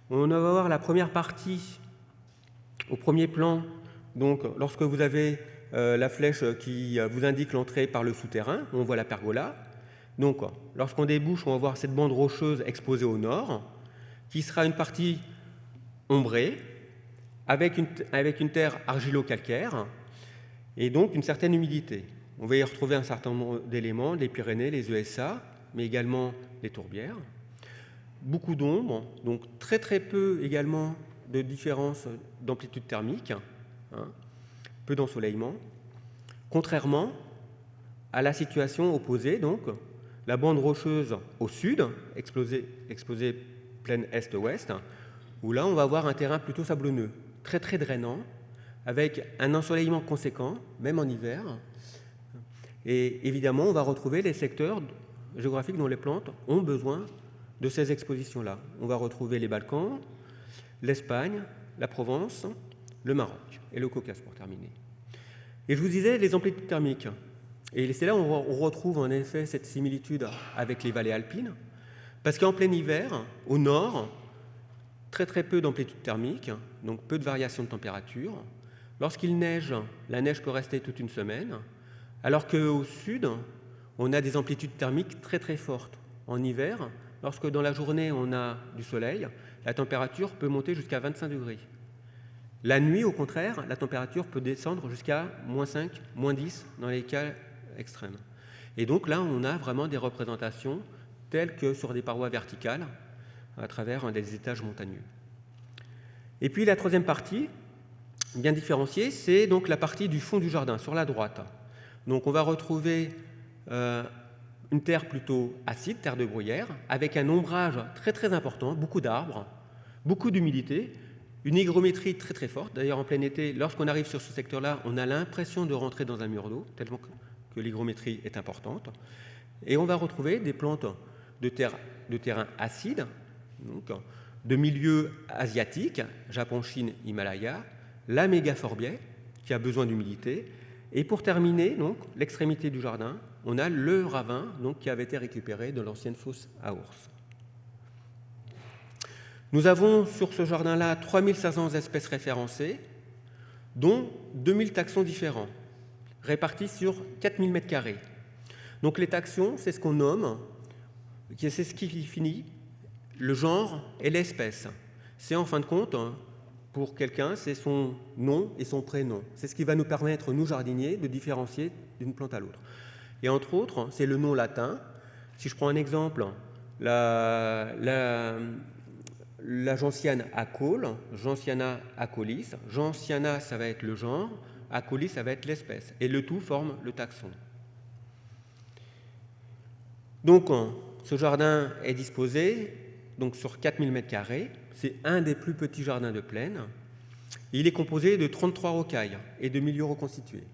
On va voir la première partie au premier plan, donc lorsque vous avez la flèche qui vous indique l'entrée par le souterrain, on voit la pergola. Donc, lorsqu'on débouche, on va voir cette bande rocheuse exposée au nord, qui sera une partie ombrée, avec une terre argilo-calcaire, et donc une certaine humidité. On va y retrouver un certain nombre d'éléments, les Pyrénées, les ESA, mais également les tourbières. Beaucoup d'ombre, donc très très peu également de différence d'amplitude thermique, peu d'ensoleillement, contrairement à la situation opposée, donc la bande rocheuse au sud, exposée pleine est-ouest, où là on va avoir un terrain plutôt sablonneux, très très drainant, avec un ensoleillement conséquent, même en hiver. Et évidemment, on va retrouver les secteurs géographiques dont les plantes ont besoin de ces expositions-là. On va retrouver les Balkans, l'Espagne, la Provence, le Maroc et le Caucase pour terminer. Et je vous disais les amplitudes thermiques. Et c'est là où on retrouve en effet cette similitude avec les vallées alpines, parce qu'en plein hiver, au nord, très très peu d'amplitude thermique, donc peu de variations de température. Lorsqu'il neige, la neige peut rester toute une semaine, alors qu'au sud, on a des amplitudes thermiques très très fortes. En hiver, lorsque dans la journée on a du soleil, la température peut monter jusqu'à 25 degrés. La nuit, au contraire, la température peut descendre jusqu'à -5, -10 dans les cas extrêmes. Et donc là, on a vraiment des représentations telles que sur des parois verticales à travers des étages montagneux. Et puis la troisième partie, bien différenciée, c'est donc la partie du fond du jardin, sur la droite. Donc on va retrouver une terre plutôt acide, terre de bruyère, avec un ombrage très très important, beaucoup d'arbres, beaucoup d'humidité, une hygrométrie très très forte. D'ailleurs, en plein été, lorsqu'on arrive sur ce secteur-là, on a l'impression de rentrer dans un mur d'eau, tellement que l'hygrométrie est importante. Et on va retrouver des plantes de terrain acide, donc, de milieux asiatiques, Japon, Chine, Himalaya, la mégaphorbiaie, qui a besoin d'humidité. Et pour terminer, donc, l'extrémité du jardin, on a le ravin donc, qui avait été récupéré de l'ancienne fosse à ours. Nous avons sur ce jardin-là 3500 espèces référencées, dont 2000 taxons différents, répartis sur 4000 m². Donc les taxons, c'est ce qu'on nomme, c'est ce qui définit le genre et l'espèce. C'est en fin de compte, pour quelqu'un, c'est son nom et son prénom. C'est ce qui va nous permettre, nous jardiniers, de différencier d'une plante à l'autre. Et entre autres, c'est le nom latin. Si je prends un exemple, la gentiane acole, Gentiana acolis. Gentiana, ça va être le genre, acolis, ça va être l'espèce. Et le tout forme le taxon. Donc, ce jardin est disposé donc, sur 4000 m². C'est un des plus petits jardins de plaine. Il est composé de 33 rocailles et de milieux reconstitués.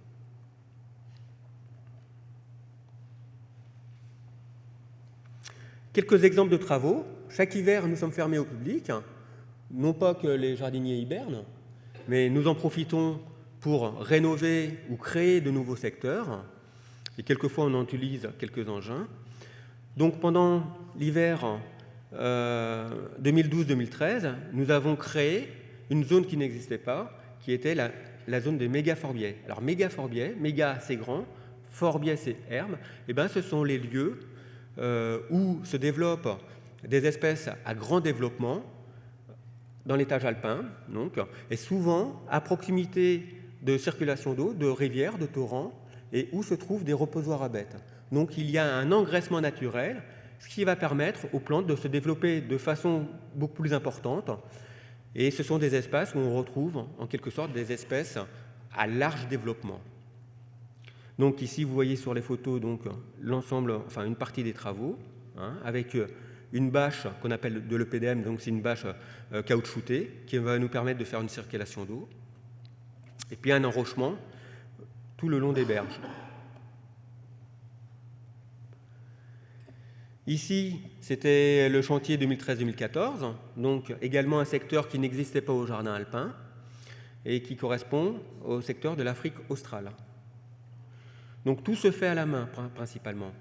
Quelques exemples de travaux. Chaque hiver, nous sommes fermés au public. Non pas que les jardiniers hibernent, mais nous en profitons pour rénover ou créer de nouveaux secteurs. Et quelquefois, on en utilise quelques engins. Donc, pendant l'hiver 2012-2013, nous avons créé une zone qui n'existait pas, qui était la zone des mégaforbiers. Alors mégaforbiers, méga c'est grand, forbier c'est herbe, et ben, ce sont les lieux où se développent des espèces à grand développement dans l'étage alpin, donc, et souvent à proximité de circulation d'eau, de rivières, de torrents, et où se trouvent des reposoirs à bêtes. Donc il y a un engraissement naturel, ce qui va permettre aux plantes de se développer de façon beaucoup plus importante. Et ce sont des espaces où on retrouve en quelque sorte des espèces à large développement. Donc ici, vous voyez sur les photos donc, l'ensemble, enfin une partie des travaux, avec une bâche qu'on appelle de l'EPDM, donc c'est une bâche caoutchoutée qui va nous permettre de faire une circulation d'eau. Et puis un enrochement tout le long des berges. Ici, c'était le chantier 2013-2014, donc également un secteur qui n'existait pas au jardin alpin et qui correspond au secteur de l'Afrique australe. Donc tout se fait à la main principalement.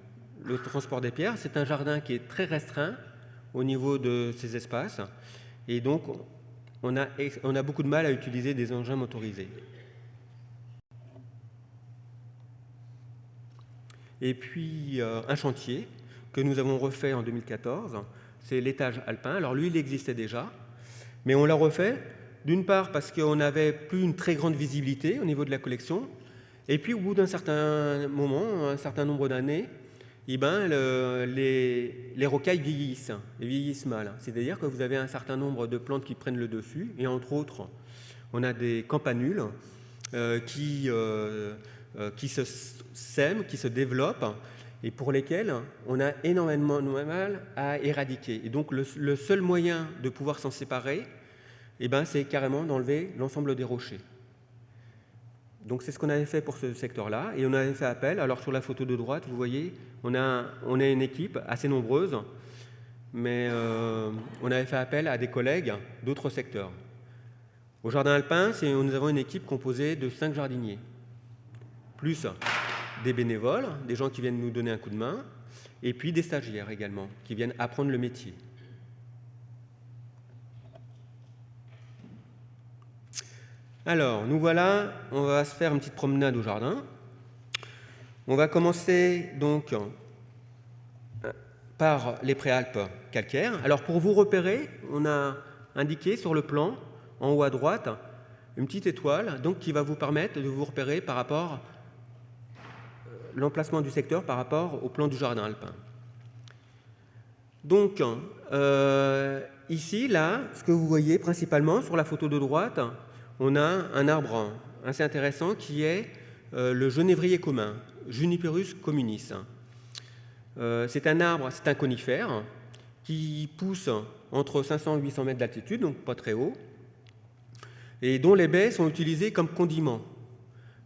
Le transport des pierres, c'est un jardin qui est très restreint au niveau de ces espaces et donc on a beaucoup de mal à utiliser des engins motorisés. Et puis un chantier que nous avons refait en 2014, c'est l'étage alpin. Alors lui, il existait déjà, mais on l'a refait d'une part parce qu'on n'avait plus une très grande visibilité au niveau de la collection, et puis au bout d'un certain moment, un certain nombre d'années, eh ben, les rocailles vieillissent mal. C'est-à-dire que vous avez un certain nombre de plantes qui prennent le dessus, et entre autres, on a des campanules qui se sèment, qui se développent, et pour lesquels on a énormément de mal à éradiquer. Et donc le seul moyen de pouvoir s'en séparer, eh ben, c'est carrément d'enlever l'ensemble des rochers. Donc c'est ce qu'on avait fait pour ce secteur-là, et on avait fait appel. Alors sur la photo de droite, vous voyez, on a une équipe assez nombreuse, mais on avait fait appel à des collègues d'autres secteurs. Au jardin alpin, nous avons une équipe composée de 5 jardiniers, plus des bénévoles, des gens qui viennent nous donner un coup de main, et puis des stagiaires également, qui viennent apprendre le métier. Alors, nous voilà, on va se faire une petite promenade au jardin. On va commencer donc par les préalpes calcaires. Alors, pour vous repérer, on a indiqué sur le plan, en haut à droite, une petite étoile donc, qui va vous permettre de vous repérer par rapport l'emplacement du secteur par rapport au plan du jardin alpin. Donc, ici, là, ce que vous voyez principalement sur la photo de droite, on a un arbre assez intéressant qui est le genévrier commun, Juniperus communis. C'est un arbre, c'est un conifère qui pousse entre 500 et 800 mètres d'altitude, donc pas très haut, et dont les baies sont utilisées comme condiments.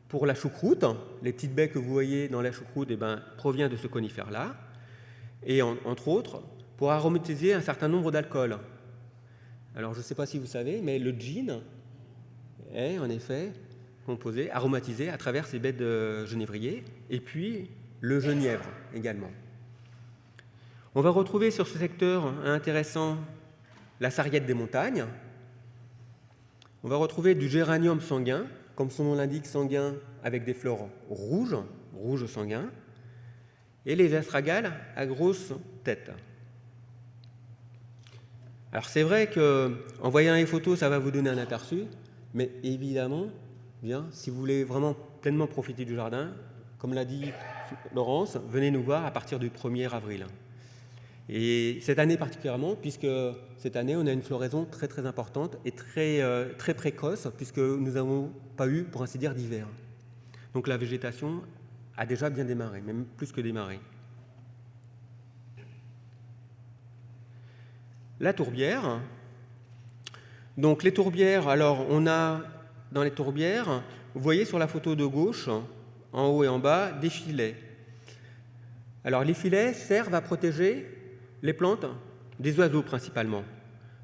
Pour la choucroute, les petites baies que vous voyez dans la choucroute eh ben, proviennent de ce conifère-là, et entre autres, pour aromatiser un certain nombre d'alcools. Alors je ne sais pas si vous savez, mais le gin est en effet composé, aromatisé à travers ces baies de genévrier, et puis le genièvre également. On va retrouver sur ce secteur intéressant la sarriette des montagnes. On va retrouver du géranium sanguin, comme son nom l'indique, sanguin avec des fleurs rouges, rouge sanguin, et les astragales à grosse tête. Alors c'est vrai qu'en voyant les photos, ça va vous donner un aperçu, mais évidemment, bien, si vous voulez vraiment pleinement profiter du jardin, comme l'a dit Laurence, venez nous voir à partir du 1er avril. Et cette année particulièrement, puisque cette année, on a une floraison très très importante et très précoce, puisque nous n'avons pas eu, pour ainsi dire, d'hiver. Donc la végétation a déjà bien démarré, même plus que démarré. La tourbière. Donc les tourbières, alors on a dans les tourbières, vous voyez sur la photo de gauche, en haut et en bas, des filets. Alors les filets servent à protéger les plantes des oiseaux principalement.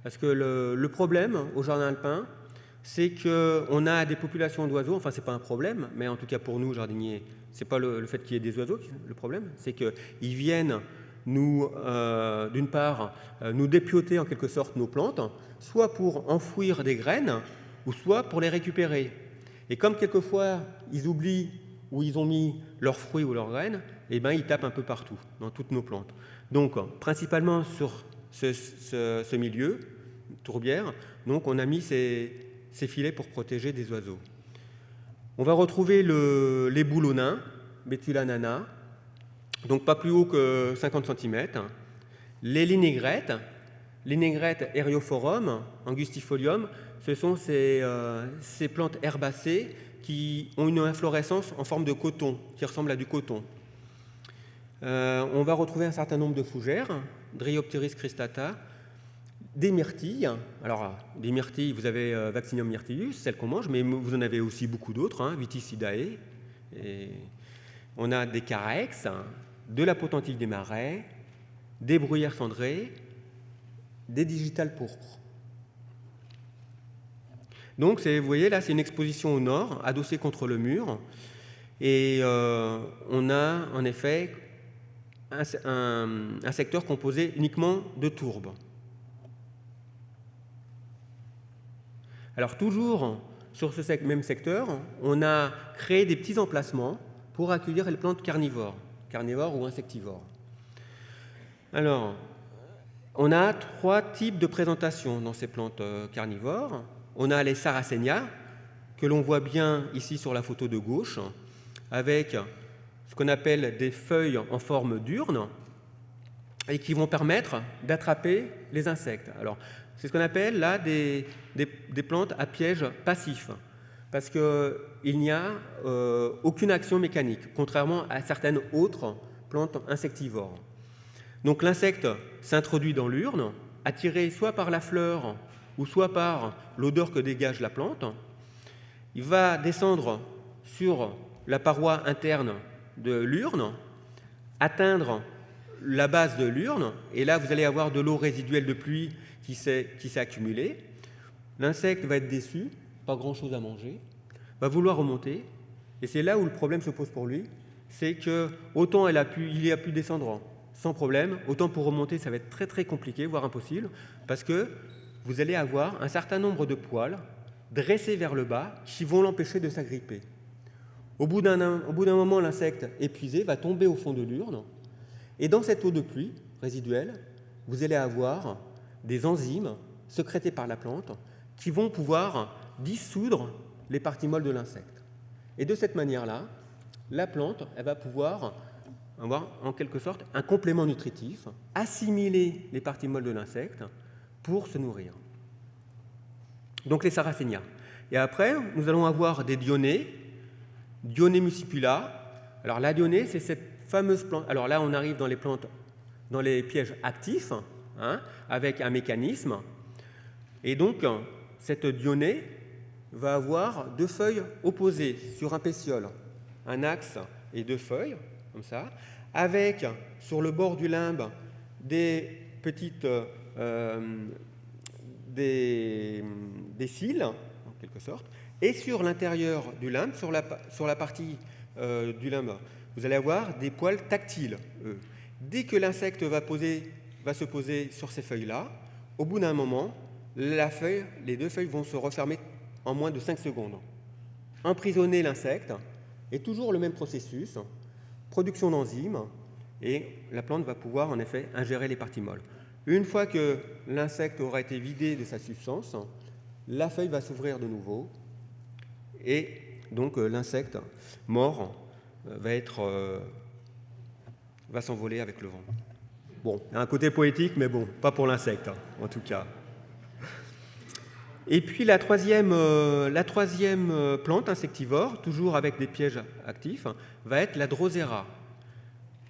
Parce que le problème au jardin alpin, c'est qu'on a des populations d'oiseaux, enfin c'est pas un problème, mais en tout cas pour nous jardiniers, c'est pas le fait qu'il y ait des oiseaux le problème, c'est qu'ils viennent nous, d'une part, nous dépioter en quelque sorte nos plantes, soit pour enfouir des graines, ou soit pour les récupérer. Et comme quelquefois ils oublient où ils ont mis leurs fruits ou leurs graines, eh ben, ils tapent un peu partout, dans toutes nos plantes. Donc, principalement sur ce milieu, tourbière, donc on a mis ces filets pour protéger des oiseaux. On va retrouver les bouleaux nains, Betula nana, donc pas plus haut que 50 cm. Les linégrètes Eriophorum, angustifolium, ce sont ces plantes herbacées qui ont une inflorescence en forme de coton, qui ressemble à du coton. On va retrouver un certain nombre de fougères, Dryopteris cristata, des myrtilles. Alors, des myrtilles, vous avez Vaccinium myrtillus, celle qu'on mange, mais vous en avez aussi beaucoup d'autres, Viticidae. Et on a des caraex, de la potentille des marais, des bruyères cendrées, des digitales pourpres. Donc, vous voyez, là, c'est une exposition au nord, adossée contre le mur. Et on a, en effet, un secteur composé uniquement de tourbes. Alors toujours sur ce même secteur, on a créé des petits emplacements pour accueillir les plantes carnivores ou insectivores. Alors, on a 3 types de présentations dans ces plantes carnivores. On a les Sarracenia, que l'on voit bien ici sur la photo de gauche, avec ce qu'on appelle des feuilles en forme d'urne et qui vont permettre d'attraper les insectes. Alors, c'est ce qu'on appelle là des plantes à piège passif, parce qu'il n'y a aucune action mécanique, contrairement à certaines autres plantes insectivores. Donc l'insecte s'introduit dans l'urne, attiré soit par la fleur ou soit par l'odeur que dégage la plante. Il va descendre sur la paroi interne de l'urne, atteindre la base de l'urne, et là vous allez avoir de l'eau résiduelle de pluie qui s'est accumulée. L'insecte va être déçu, pas grand-chose à manger, va vouloir remonter, et c'est là où le problème se pose pour lui, c'est que autant il a pu descendre sans problème, autant pour remonter ça va être très très compliqué, voire impossible, parce que vous allez avoir un certain nombre de poils dressés vers le bas qui vont l'empêcher de s'agripper. Au bout d'un moment, l'insecte épuisé va tomber au fond de l'urne, et dans cette eau de pluie résiduelle, vous allez avoir des enzymes sécrétées par la plante qui vont pouvoir dissoudre les parties molles de l'insecte. Et de cette manière-là, la plante elle va pouvoir avoir en quelque sorte un complément nutritif, assimiler les parties molles de l'insecte pour se nourrir. Donc les Sarracenia. Et après, nous allons avoir des Dionées, Dionée muscipula. Alors la Dionée, c'est cette fameuse plante. Alors là, on arrive dans les plantes, dans les pièges actifs, avec un mécanisme. Et donc, cette Dionée va avoir 2 feuilles opposées sur un pétiole, un axe et 2 feuilles, comme ça, avec sur le bord du limbe des petites des cils, en quelque sorte, et sur l'intérieur du limbe, sur la partie du limbe, vous allez avoir des poils tactiles. Dès que l'insecte va se poser sur ces feuilles-là, au bout d'un moment, les 2 feuilles vont se refermer en moins de 5 secondes. Emprisonner l'insecte, et toujours le même processus, production d'enzymes, et la plante va pouvoir en effet ingérer les parties molles. Une fois que l'insecte aura été vidé de sa substance, la feuille va s'ouvrir de nouveau, et donc l'insecte mort va s'envoler avec le vent. Bon, il y a un côté poétique, mais bon, pas pour l'insecte, en tout cas. Et puis la troisième plante insectivore, toujours avec des pièges actifs, va être la Drosera.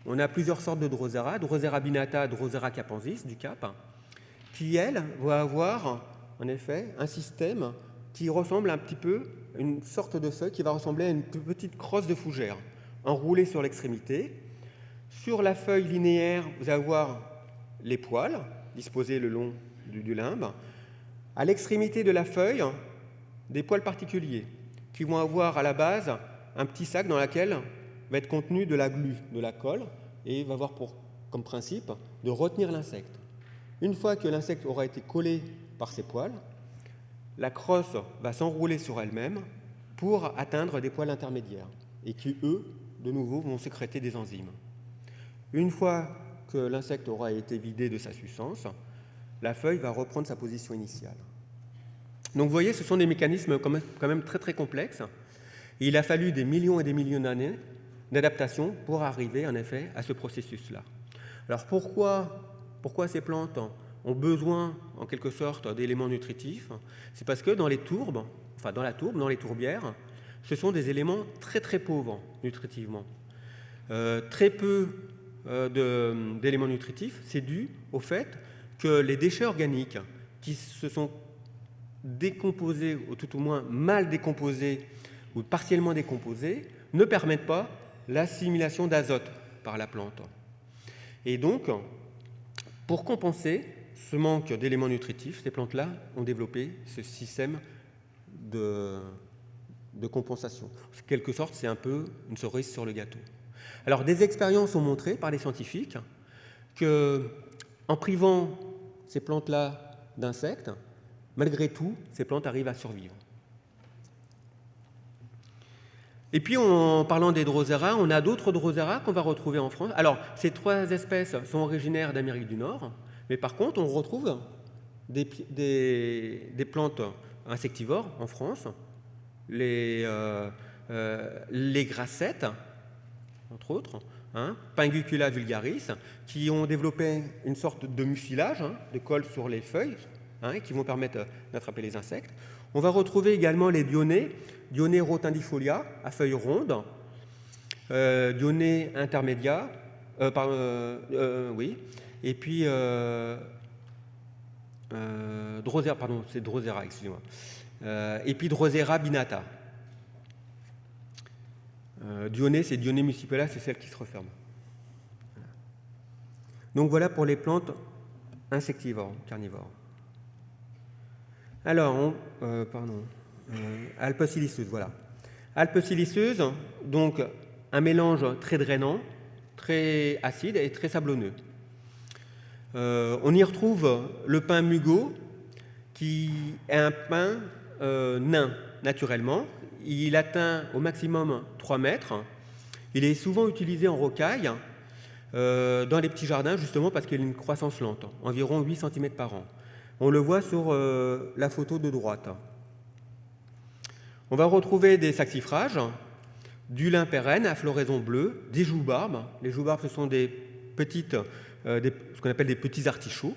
On a plusieurs sortes de Drosera, Drosera binata, Drosera capensis, du Cap, qui, elle, va avoir, en effet, un système qui ressemble un petit peu à une sorte de feuille qui va ressembler à une petite crosse de fougère, enroulée sur l'extrémité. Sur la feuille linéaire, vous allez avoir les poils disposés le long du limbe. À l'extrémité de la feuille, des poils particuliers qui vont avoir à la base un petit sac dans lequel va être contenu de la glu, de la colle, et va avoir comme principe de retenir l'insecte. Une fois que l'insecte aura été collé par ses poils, la crosse va s'enrouler sur elle-même pour atteindre des poils intermédiaires et qui, eux, de nouveau, vont sécréter des enzymes. Une fois que l'insecte aura été vidé de sa substance, la feuille va reprendre sa position initiale. Donc vous voyez, ce sont des mécanismes quand même très très complexes. Et il a fallu des millions et des millions d'années d'adaptation pour arriver en effet à ce processus-là. Alors pourquoi ces plantes ont besoin en quelque sorte d'éléments nutritifs? C'est parce que dans les tourbes, enfin dans la tourbe, dans les tourbières, ce sont des éléments très très pauvres nutritivement. Très peu d'éléments nutritifs, c'est dû au fait que les déchets organiques qui se sont décomposés, ou tout au moins mal décomposés ou partiellement décomposés, ne permettent pas l'assimilation d'azote par la plante. Et donc, pour compenser ce manque d'éléments nutritifs, ces plantes-là ont développé ce système de compensation. En quelque sorte, c'est un peu une cerise sur le gâteau. Alors, des expériences ont montré par les scientifiques qu'en privant ces plantes-là d'insectes, malgré tout, ces plantes arrivent à survivre. Et puis, en parlant des Drosera, on a d'autres Drosera qu'on va retrouver en France. Alors, ces trois espèces sont originaires d'Amérique du Nord, mais par contre, on retrouve des plantes insectivores en France, les grassettes, entre autres, Pinguicula vulgaris, qui ont développé une sorte de mucilage, de colle sur les feuilles, qui vont permettre d'attraper les insectes. On va retrouver également les Dionnées, Dionnées rotundifolia, à feuilles rondes, Dionnées intermédia, et puis Drosera, pardon, c'est Drosera, excusez-moi, et puis Drosera binata. Dionnées, c'est Dionnées muscipula, c'est celle qui se referme. Donc voilà pour les plantes insectivores, carnivores. Alors, Alpes siliceuse, voilà. Alpes siliceuse, donc un mélange très drainant, très acide et très sablonneux. On y retrouve le pin mugo, qui est un pin nain, naturellement. Il atteint au maximum 3 mètres. Il est souvent utilisé en rocaille dans les petits jardins, justement parce qu'il a une croissance lente, environ 8 cm par an. On le voit sur la photo de droite. On va retrouver des saxifrages, du lin pérenne à floraison bleue, des joubarbes. Les joubarbes, ce sont des petites, ce qu'on appelle des petits artichauts.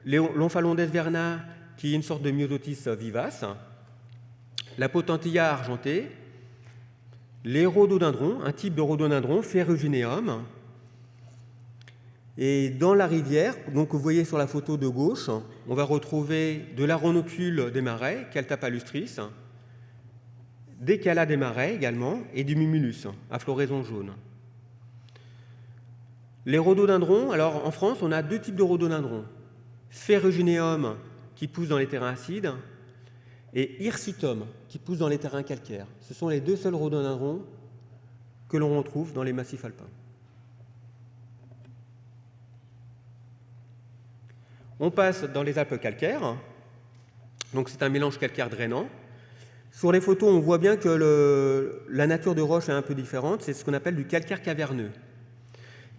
L'Omphalondes verna, qui est une sorte de myosotis vivace. La potentilla argentée. Les rhododendrons, un type de rhododendron, Ferrugineum. Et dans la rivière, donc vous voyez sur la photo de gauche, on va retrouver de l'aronocule des marais, Caltha palustris, des Cala des marais également, et du Mimulus, à floraison jaune. Les rhododendrons, alors en France, on a 2 types de rhododendrons. Ferrugineum, qui pousse dans les terrains acides, et Hirsutum, qui pousse dans les terrains calcaires. Ce sont les 2 seuls rhododendrons que l'on retrouve dans les massifs alpins. On passe dans les Alpes calcaires, donc c'est un mélange calcaire drainant. Sur les photos, on voit bien que la nature de roche est un peu différente, c'est ce qu'on appelle du calcaire caverneux.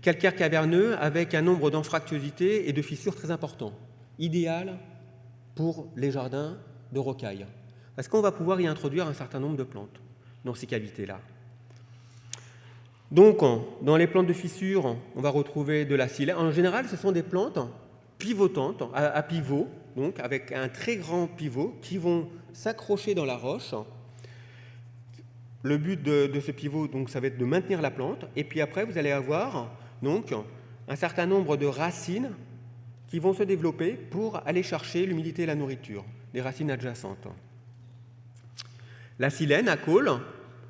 Calcaire caverneux avec un nombre d'anfractuosités et de fissures très important, idéal pour les jardins de rocailles. Est-ce qu'on va pouvoir y introduire un certain nombre de plantes dans ces cavités-là? Donc, dans les plantes de fissures, on va retrouver de la silène. En général, ce sont des plantes pivotantes, à pivot, donc avec un très grand pivot, qui vont s'accrocher dans la roche. Le but de ce pivot, donc, ça va être de maintenir la plante. Et puis après, vous allez avoir donc, un certain nombre de racines qui vont se développer pour aller chercher l'humidité et la nourriture, des racines adjacentes. La silène à caules,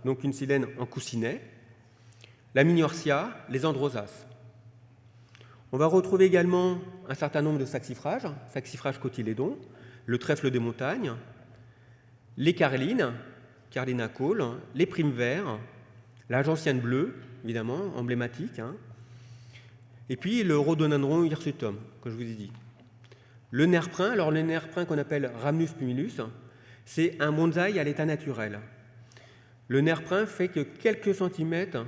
donc une silène en coussinet. La Mignortia, les androsas. On va retrouver également un certain nombre de saxifrages cotylédons, le trèfle des montagnes, les carlines, Carlina caules, les primes verts, la gentiane bleue, évidemment, emblématique, et puis le rhododendron hirsutum, que je vous ai dit. Le nerprin, alors le nerprin qu'on appelle Rhamnus pumilus, C'est un bonsaï à l'état naturel. Le nerf prin fait que quelques centimètres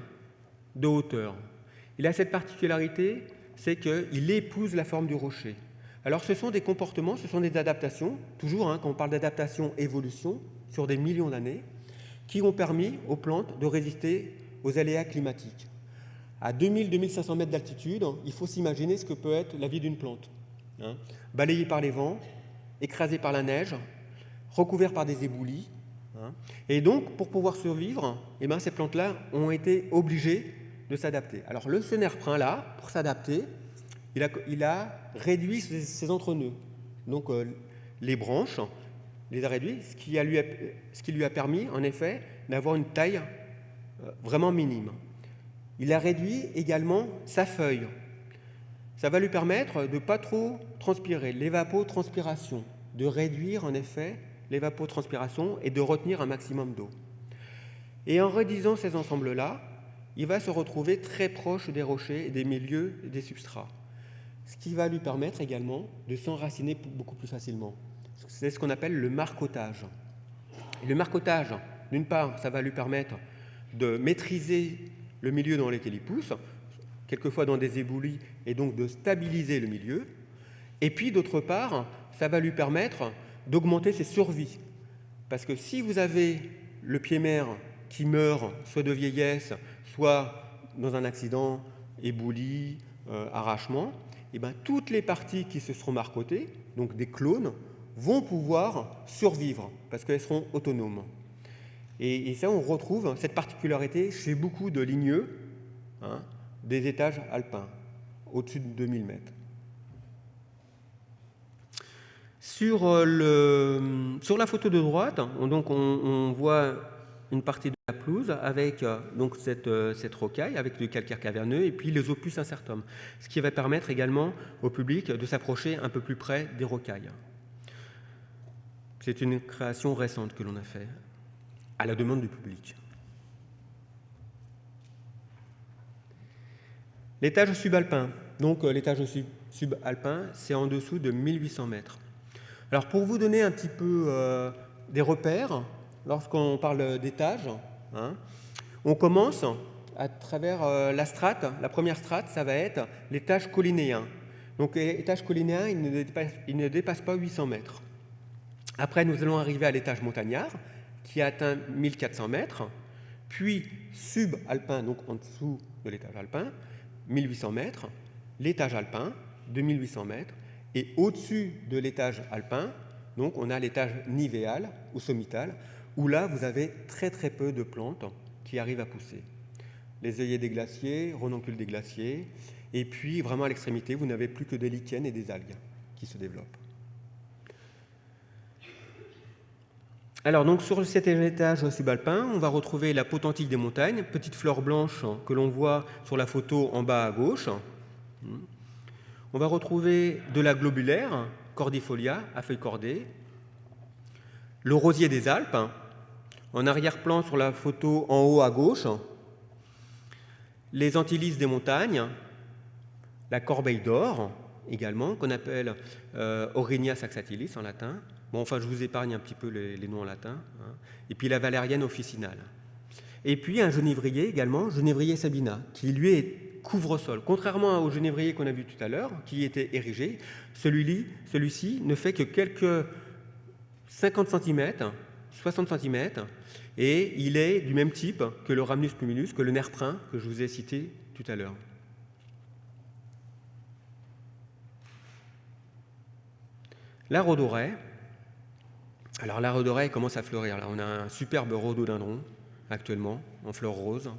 de hauteur. Il a cette particularité, c'est qu'il épouse la forme du rocher. Alors ce sont des comportements, ce sont des adaptations, toujours quand on parle d'adaptation, évolution, sur des millions d'années, qui ont permis aux plantes de résister aux aléas climatiques. À 2000-2500 mètres d'altitude, il faut s'imaginer ce que peut être la vie d'une plante. Balayée par les vents, écrasée par la neige, recouverte par des éboulis. Et donc, pour pouvoir survivre, ces plantes-là ont été obligées de s'adapter. Alors ce nerf prin-là, pour s'adapter, il a réduit ses entrenœuds. Donc les branches, les a réduits, ce qui lui a permis, en effet, d'avoir une taille vraiment minime. Il a réduit également sa feuille. Ça va lui permettre de ne pas trop transpirer, l'évapotranspiration, de réduire en effet l'évapotranspiration et de retenir un maximum d'eau. Et en réduisant ces ensembles-là, il va se retrouver très proche des rochers, des milieux et des substrats. Ce qui va lui permettre également de s'enraciner beaucoup plus facilement. C'est ce qu'on appelle le marcottage. Et le marcottage, d'une part, ça va lui permettre de maîtriser le milieu dans lequel il pousse, quelquefois dans des éboulis, et donc de stabiliser le milieu. Et puis, d'autre part, ça va lui permettre d'augmenter ses survies. Parce que si vous avez le pied-mère qui meurt soit de vieillesse, soit dans un accident, éboulis, arrachement, toutes les parties qui se seront marcotées, donc des clones, vont pouvoir survivre parce qu'elles seront autonomes. Et ça, on retrouve cette particularité chez beaucoup de ligneux des étages alpins, au-dessus de 2000 mètres. Sur la photo de droite, on voit une partie de la pelouse avec donc cette rocaille, avec du calcaire caverneux et puis les opus incertum, ce qui va permettre également au public de s'approcher un peu plus près des rocailles. C'est une création récente que l'on a fait à la demande du public. L'étage subalpin. Donc l'étage subalpin, c'est en dessous de 1800 mètres. Alors pour vous donner un petit peu des repères, lorsqu'on parle d'étage, on commence à travers la strate. La première strate, ça va être l'étage collinéen. Donc l'étage collinéen, il ne dépasse pas 800 mètres. Après, nous allons arriver à l'étage montagnard, qui atteint 1400 mètres, puis subalpin, donc en dessous de l'étage alpin, 1800 mètres, l'étage alpin, 2800 mètres, et au-dessus de l'étage alpin, donc on a l'étage nivéal ou sommital, où là, vous avez très très peu de plantes qui arrivent à pousser. Les œillets des glaciers, renoncules des glaciers, et puis vraiment à l'extrémité, vous n'avez plus que des lichens et des algues qui se développent. Alors donc sur cet étage subalpin, on va retrouver la potentique des montagnes, petite fleur blanche que l'on voit sur la photo en bas à gauche. On va retrouver de la globulaire, cordifolia, à feuilles cordées, le rosier des Alpes, en arrière-plan sur la photo en haut à gauche, les antilys des montagnes, la corbeille d'or également, qu'on appelle Aurinia saxatilis en latin. Bon, enfin, je vous épargne un petit peu les noms en latin. Et puis la valériane officinale. Et puis un genévrier également, genévrier sabina, qui lui est couvre-sol. Contrairement au genévrier qu'on a vu tout à l'heure, qui était érigé, celui-ci ne fait que quelques 50 cm, 60 cm, et il est du même type que le Rhamnus pumilus, que le nerf prin que je vous ai cité tout à l'heure. La rhodoraie. Alors la rhodoraie commence à fleurir. Là, on a un superbe rhododendron actuellement en fleurs roses.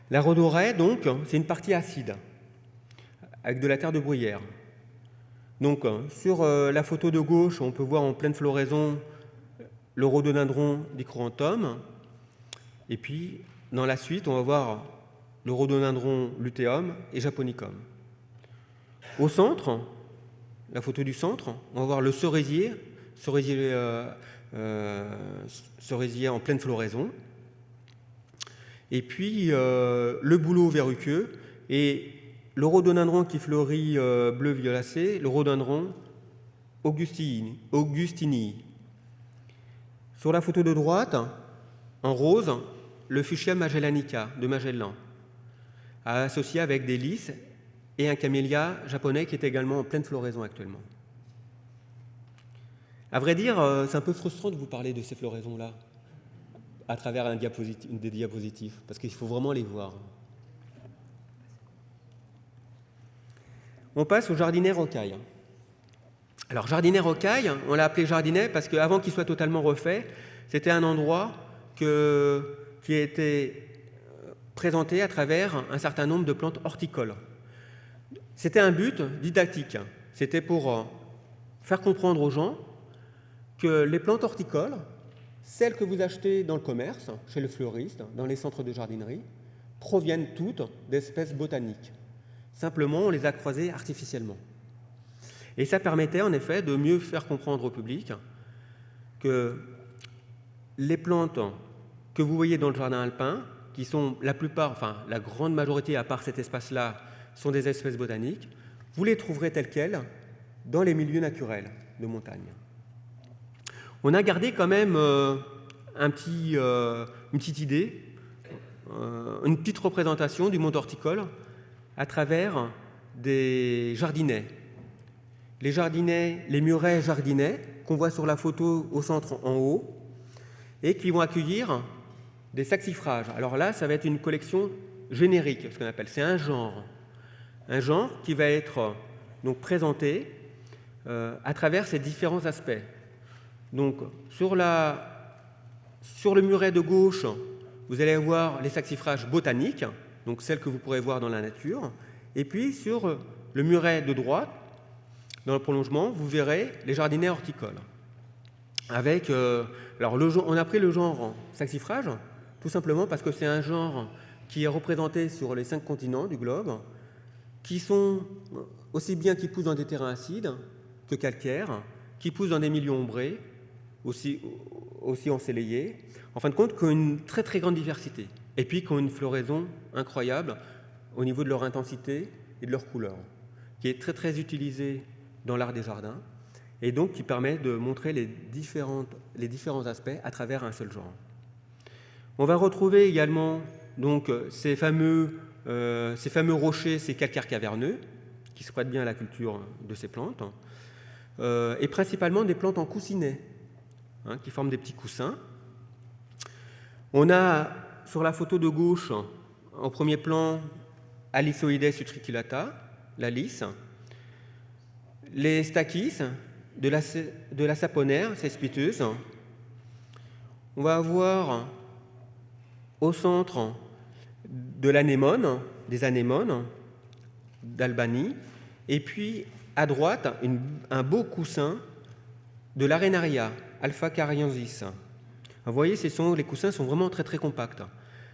La rhodoraie, donc, c'est une partie acide avec de la terre de bruyère. Donc, sur la photo de gauche, on peut voir en pleine floraison le rhododendron dicranthum. Et puis, dans la suite, on va voir le rhododendron luteum et japonicum. Au centre, la photo du centre, on va voir le cerisier en pleine floraison. Et puis, le bouleau verruqueux et le rhododendron qui fleurit bleu violacé, le rhododendron augustinii. Sur la photo de droite, en rose, le Fuchsia magellanica de Magellan, associé avec des lys et un camélia japonais qui est également en pleine floraison actuellement. À vrai dire, c'est un peu frustrant de vous parler de ces floraisons-là à travers une des diapositives, parce qu'il faut vraiment les voir. On passe au jardinet rocaille. Alors, jardinet rocaille, on l'a appelé jardinet parce qu'avant qu'il soit totalement refait, c'était un endroit qui a été présenté à travers un certain nombre de plantes horticoles. C'était un but didactique. C'était pour faire comprendre aux gens que les plantes horticoles, celles que vous achetez dans le commerce, chez le fleuriste, dans les centres de jardinerie, proviennent toutes d'espèces botaniques. Simplement, on les a croisées artificiellement. Et ça permettait en effet de mieux faire comprendre au public que les plantes que vous voyez dans le jardin alpin, qui sont la plupart, enfin la grande majorité à part cet espace-là, sont des espèces botaniques, vous les trouverez telles quelles dans les milieux naturels de montagne. On a gardé quand même une petite idée, une petite représentation du monde horticole à travers des jardinets. Les jardinets, les murets jardinets qu'on voit sur la photo au centre en haut et qui vont accueillir des saxifrages. Alors là, ça va être une collection générique, ce qu'on appelle. C'est un genre qui va être donc présenté à travers ces différents aspects. Donc sur le muret de gauche, vous allez voir les saxifrages botaniques, donc celles que vous pourrez voir dans la nature. Et puis sur le muret de droite, dans le prolongement, vous verrez les jardinets horticoles. Avec, on a pris le genre saxifrage, tout simplement parce que c'est un genre qui est représenté sur les 5 continents du globe, qui sont aussi bien qui poussent dans des terrains acides que calcaires, qui poussent dans des milieux ombrés, aussi ensoleillés, en fin de compte, qui ont une très très grande diversité, et puis qui ont une floraison incroyable au niveau de leur intensité et de leur couleur, qui est très très utilisée dans l'art des jardins, et donc qui permet de montrer les différents aspects à travers un seul genre. On va retrouver également donc, ces fameux rochers, ces calcaires caverneux, qui se prêtent bien à la culture de ces plantes, et principalement des plantes en coussinet, qui forment des petits coussins. On a sur la photo de gauche, en premier plan, Alisoides utriculata, la lys, les stachys de la saponaire cespiteuse. On va avoir au centre de l'anémone, des anémones d'Albanie, et puis à droite, un beau coussin de l'Arenaria, Alpha cariensis. Vous voyez, les coussins sont vraiment très très compacts.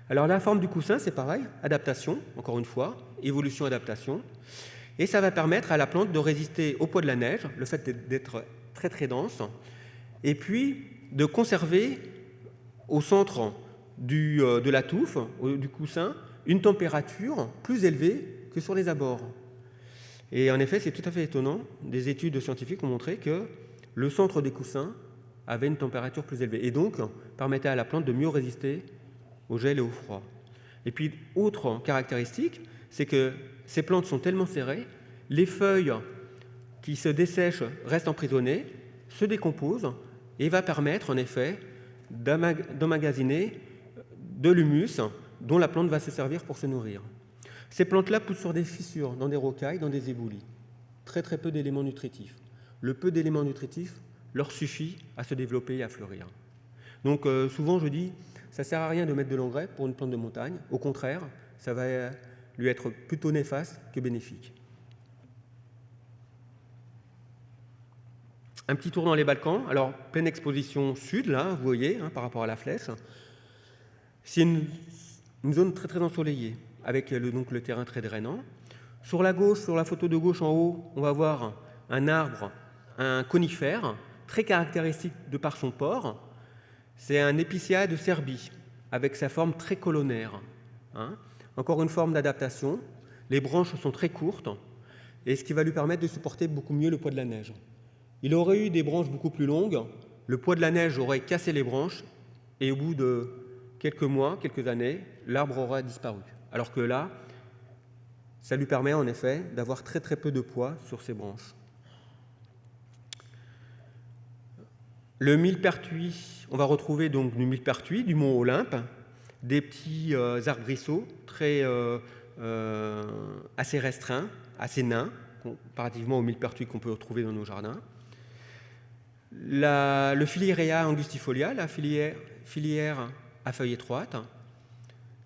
Alors la forme du coussin, c'est pareil, adaptation, encore une fois, évolution-adaptation, et ça va permettre à la plante de résister au poids de la neige, le fait d'être très très dense, et puis de conserver au centre de la touffe, du coussin, une température plus élevée que sur les abords. Et en effet, c'est tout à fait étonnant, des études scientifiques ont montré que le centre des coussins avait une température plus élevée, et donc permettait à la plante de mieux résister au gel et au froid. Et puis, autre caractéristique, c'est que ces plantes sont tellement serrées, les feuilles qui se dessèchent restent emprisonnées, se décomposent, et va permettre en effet d'emmagasiner de l'humus dont la plante va se servir pour se nourrir. Ces plantes-là poussent sur des fissures, dans des rocailles, dans des éboulis. Très très peu d'éléments nutritifs. Le peu d'éléments nutritifs leur suffit à se développer et à fleurir. Donc souvent je dis, ça ne sert à rien de mettre de l'engrais pour une plante de montagne. Au contraire, ça va lui être plutôt néfaste que bénéfique. Un petit tour dans les Balkans. Alors, pleine exposition sud, là, vous voyez, par rapport à la flèche. C'est une zone très très ensoleillée, avec donc le terrain très drainant. Sur la gauche, sur la photo de gauche en haut, on va voir un arbre, un conifère, très caractéristique de par son port. C'est un épicéa de Serbie, avec sa forme très colonnaire. Encore une forme d'adaptation. Les branches sont très courtes, et ce qui va lui permettre de supporter beaucoup mieux le poids de la neige. Il aurait eu des branches beaucoup plus longues, le poids de la neige aurait cassé les branches et au bout de quelques mois, quelques années, l'arbre aurait disparu. Alors que là, ça lui permet en effet d'avoir très très peu de poids sur ses branches. Le millepertuis, on va retrouver donc du millepertuis, du mont Olympe, des petits arbrisseaux assez restreints, assez nains, comparativement aux millepertuis qu'on peut retrouver dans nos jardins. Le Phillyrea angustifolia, la filière à feuilles étroites,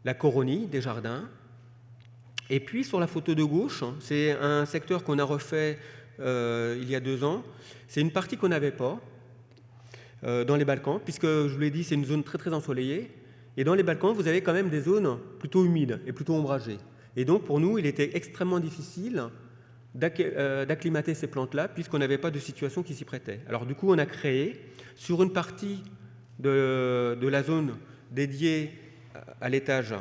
la coronie des jardins. Et puis sur la photo de gauche, c'est un secteur qu'on a refait il y a 2 ans. C'est une partie qu'on n'avait pas dans les Balkans, puisque je vous l'ai dit, c'est une zone très très ensoleillée. Et dans les Balkans, vous avez quand même des zones plutôt humides et plutôt ombragées. Et donc pour nous, il était extrêmement difficile d'acclimater ces plantes-là, puisqu'on n'avait pas de situation qui s'y prêtait. Alors du coup, on a créé, sur une partie de la zone dédiée à l'étage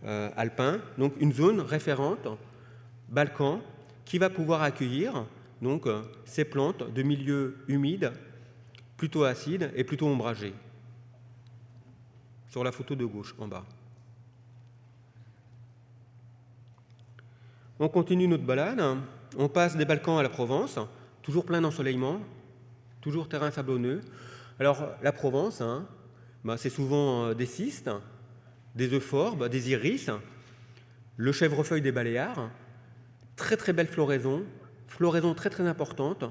alpin, donc une zone référente Balkans, qui va pouvoir accueillir donc, ces plantes de milieux humides, plutôt acides et plutôt ombragés. Sur la photo de gauche, en bas. On continue notre balade. On passe des Balkans à la Provence, toujours plein d'ensoleillement, toujours terrain sablonneux. Alors, la Provence, c'est souvent des cystes, des euphorbes, des iris, le chèvrefeuille des Baléares, très très belle floraison très très importante,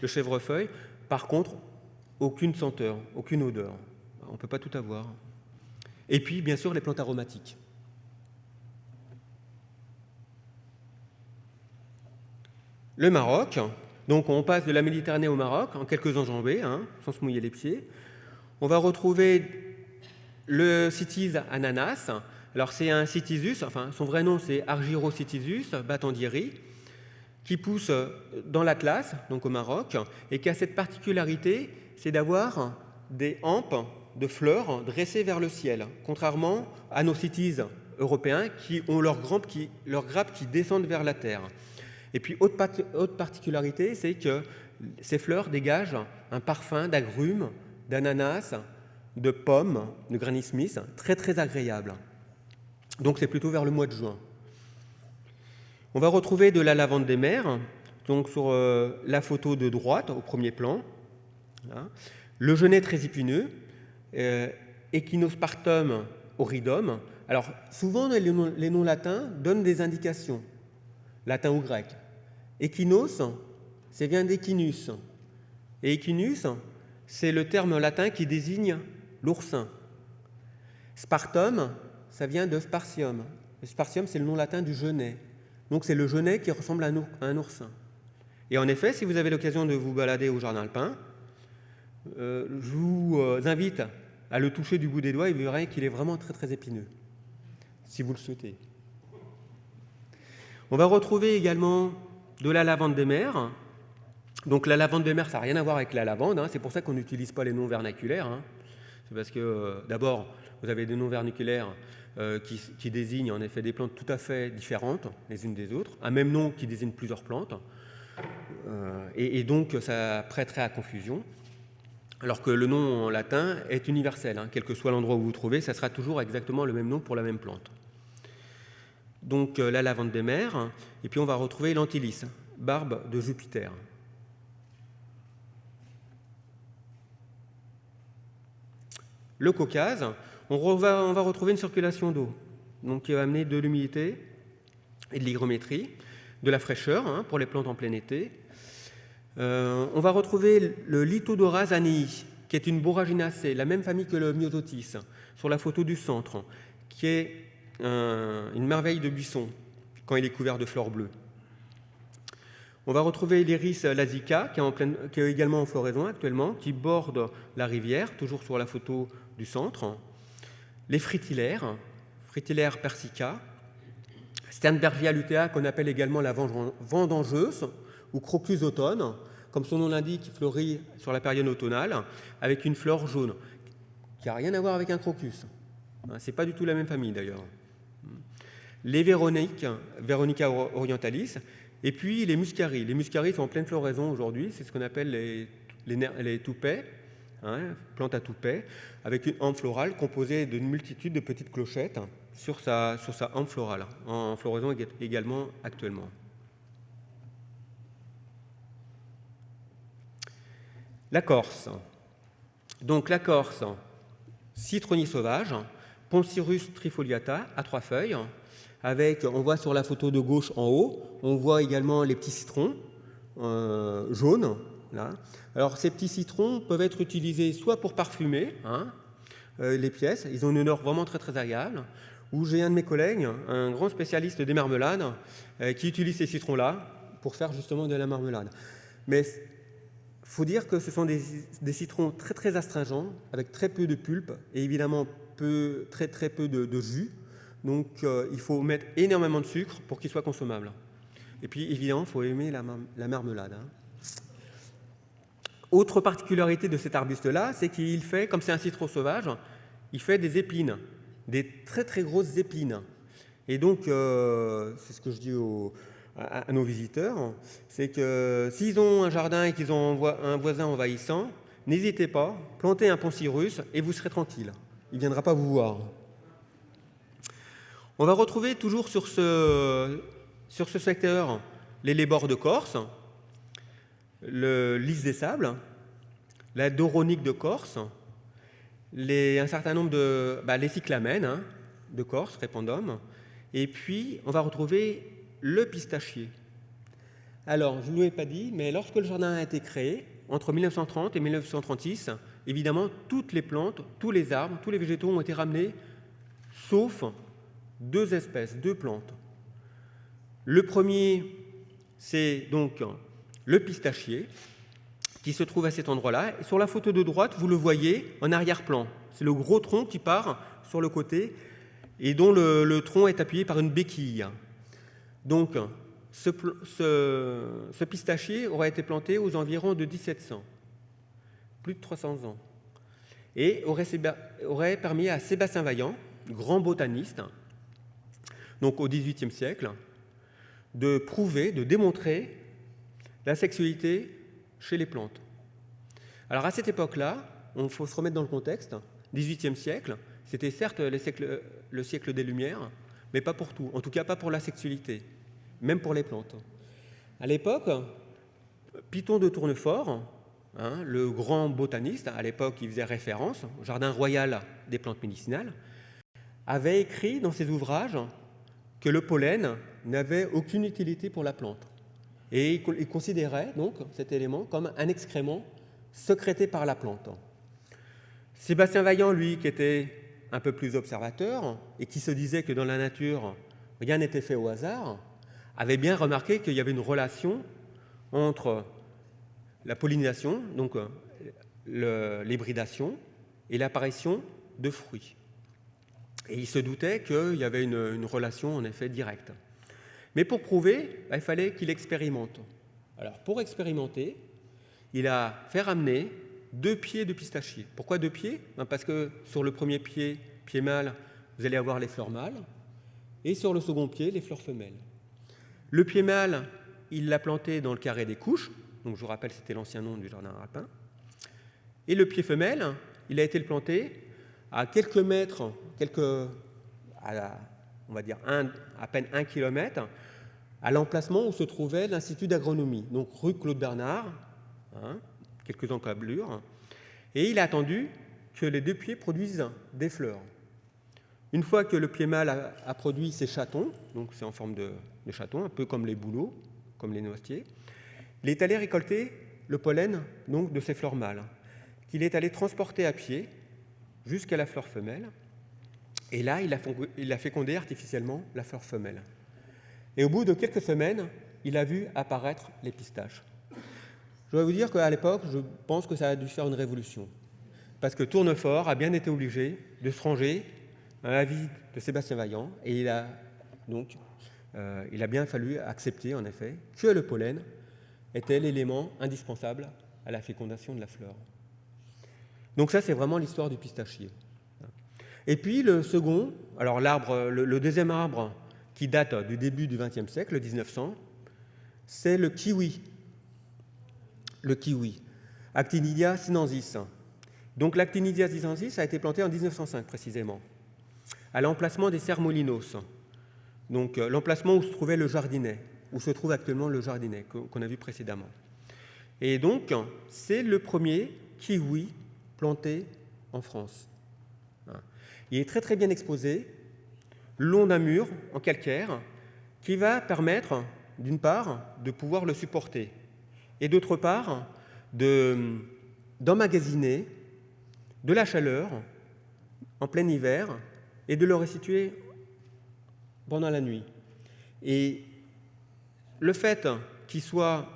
le chèvrefeuille. Par contre, aucune senteur, aucune odeur. On ne peut pas tout avoir. Et puis, bien sûr, les plantes aromatiques. Le Maroc, donc on passe de la Méditerranée au Maroc en quelques enjambées, sans se mouiller les pieds. On va retrouver le Cytise ananas. Alors c'est un cytisus, enfin son vrai nom c'est Argyrocytisus batandieri, qui pousse dans l'Atlas, donc au Maroc, et qui a cette particularité, c'est d'avoir des hampes de fleurs dressées vers le ciel, contrairement à nos cytises européens qui ont leurs grappes qui descendent vers la terre. Et puis, autre particularité, c'est que ces fleurs dégagent un parfum d'agrumes, d'ananas, de pommes, de Granny Smith, très très agréable. Donc c'est plutôt vers le mois de juin. On va retrouver de la lavande des mers, donc sur la photo de droite, au premier plan. Là. Le genêt très épineux, Echinospartum horridum. Alors, souvent, les noms latins donnent des indications, latin ou grec. Echinos, ça vient d'echinus. Et echinus, c'est le terme latin qui désigne l'oursin. Spartum, ça vient de spartium. Le spartium, c'est le nom latin du genêt. Donc, c'est le genêt qui ressemble à un oursin. Et en effet, si vous avez l'occasion de vous balader au jardin alpin, je vous invite à le toucher du bout des doigts et vous verrez qu'il est vraiment très très épineux, si vous le souhaitez. On va retrouver également de la lavande des mers. Donc la lavande des mers, ça n'a rien à voir avec la lavande, c'est pour ça qu'on n'utilise pas les noms vernaculaires. C'est parce que d'abord, vous avez des noms vernaculaires qui désignent en effet des plantes tout à fait différentes les unes des autres, un même nom qui désigne plusieurs plantes, et donc ça prêterait à confusion. Alors que le nom en latin est universel, quel que soit l'endroit où vous vous trouvez, ça sera toujours exactement le même nom pour la même plante. Donc la lavande des mers, et puis on va retrouver l'antilis, barbe de Jupiter. Le Caucase, on va retrouver une circulation d'eau, donc qui va amener de l'humidité et de l'hygrométrie, de la fraîcheur pour les plantes en plein été. On va retrouver le Lithodoras anei, qui est une Borraginacée, la même famille que le Myosotis, sur la photo du centre, qui est une merveille de buisson quand il est couvert de fleurs bleues. On va retrouver l'iris lasica, qui est également en floraison actuellement, qui borde la rivière, toujours sur la photo du centre. Les fritillaires persica, Sternbergia lutea, qu'on appelle également la vendangeuse, ou crocus automne, comme son nom l'indique, fleurit sur la période automnale, avec une fleur jaune, qui n'a rien à voir avec un crocus. Ce n'est pas du tout la même famille d'ailleurs. Les Veronica orientalis, et puis les muscaries. Les muscaries sont en pleine floraison aujourd'hui, c'est ce qu'on appelle les toupets, plante à toupet, avec une hampe florale composée d'une multitude de petites clochettes sur sa hampe florale, en floraison également actuellement. La Corse. Donc la Corse, citronnier sauvage, Poncirus trifoliata à 3 feuilles, avec, on voit sur la photo de gauche en haut, on voit également les petits citrons jaunes. Là. Alors ces petits citrons peuvent être utilisés soit pour parfumer les pièces, ils ont une odeur vraiment très très agréable, ou j'ai un de mes collègues, un grand spécialiste des marmelades, qui utilise ces citrons-là pour faire justement de la marmelade. Mais il faut dire que ce sont des citrons très très astringents, avec très peu de pulpe et évidemment très très peu de jus. Donc il faut mettre énormément de sucre pour qu'il soit consommable. Et puis évidemment, il faut aimer la marmelade. Autre particularité de cet arbuste-là, c'est qu'il fait, comme c'est un citron sauvage, il fait des épines, des très très grosses épines. Et donc, c'est ce que je dis à nos visiteurs, c'est que s'ils ont un jardin et qu'ils ont un voisin envahissant, n'hésitez pas, plantez un Poncirus et vous serez tranquille. Il ne viendra pas vous voir. On va retrouver toujours sur ce secteur les lébores de Corse, le lys des sables, la doronique de Corse, un certain nombre les cyclamènes de Corse, répandum, et puis on va retrouver le pistachier. Alors, je ne vous l'ai pas dit, mais lorsque le jardin a été créé, entre 1930 et 1936, évidemment, toutes les plantes, tous les arbres, tous les végétaux ont été ramenés, sauf 2 espèces, 2 plantes. Le premier, c'est donc le pistachier, qui se trouve à cet endroit-là. Et sur la photo de droite, vous le voyez en arrière-plan. C'est le gros tronc qui part sur le côté et dont le tronc est appuyé par une béquille. Donc, ce pistachier aurait été planté aux environs de 1700, plus de 300 ans, et aurait permis à Sébastien Vaillant, grand botaniste, donc au XVIIIe siècle, de prouver, de démontrer la sexualité chez les plantes. Alors à cette époque-là, il faut se remettre dans le contexte, XVIIIe siècle, c'était certes le siècle des Lumières, mais pas pour tout, en tout cas pas pour la sexualité, même pour les plantes. À l'époque, Python de Tournefort, le grand botaniste, à l'époque il faisait référence au Jardin royal des plantes médicinales, avait écrit dans ses ouvrages que le pollen n'avait aucune utilité pour la plante. Et il considérait donc cet élément comme un excrément sécrété par la plante. Sébastien Vaillant, lui, qui était un peu plus observateur et qui se disait que dans la nature, rien n'était fait au hasard, avait bien remarqué qu'il y avait une relation entre la pollinisation, donc l'hybridation, et l'apparition de fruits. Et il se doutait qu'il y avait une relation en effet directe. Mais pour prouver, il fallait qu'il expérimente. Alors pour expérimenter, il a fait ramener 2 pieds de pistachier. Pourquoi 2 pieds ? Parce que sur le premier pied, pied mâle, vous allez avoir les fleurs mâles, et sur le second pied, les fleurs femelles. Le pied mâle, il l'a planté dans le carré des couches, donc je vous rappelle, c'était l'ancien nom du jardin rapin. Et le pied femelle, il a été planté à quelques mètres, on va dire à peine 1 kilomètre, à l'emplacement où se trouvait l'Institut d'agronomie, donc rue Claude Bernard, quelques encablures, et il a attendu que les 2 pieds produisent des fleurs. Une fois que le pied mâle a produit ses chatons, donc c'est en forme de chaton, un peu comme les bouleaux, comme les noisetiers, il est allé récolter le pollen donc, de ces fleurs mâles, qu'il est allé transporter à pied jusqu'à la fleur femelle, et là il a fécondé artificiellement la fleur femelle. Et au bout de quelques semaines, il a vu apparaître les pistaches. Je dois vous dire qu'à l'époque, je pense que ça a dû faire une révolution. Parce que Tournefort a bien été obligé de se ranger à l'avis de Sébastien Vaillant, et il a bien fallu accepter, en effet, que le pollen était l'élément indispensable à la fécondation de la fleur. Donc ça, c'est vraiment l'histoire du pistachier. Et puis le second, alors le deuxième arbre qui date du début du XXe siècle, le 1900, c'est le kiwi. Le kiwi, Actinidia sinensis. Donc l'Actinidia zizansis a été plantée en 1905 précisément, à l'emplacement des serres Molinos, donc l'emplacement où se trouvait le jardinet, où se trouve actuellement le jardinet qu'on a vu précédemment. Et donc c'est le premier kiwi planté en France. Il est très très bien exposé, le long d'un mur en calcaire, qui va permettre, d'une part, de pouvoir le supporter, et d'autre part, d'emmagasiner de la chaleur en plein hiver et de le restituer pendant la nuit. Et le fait qu'il soit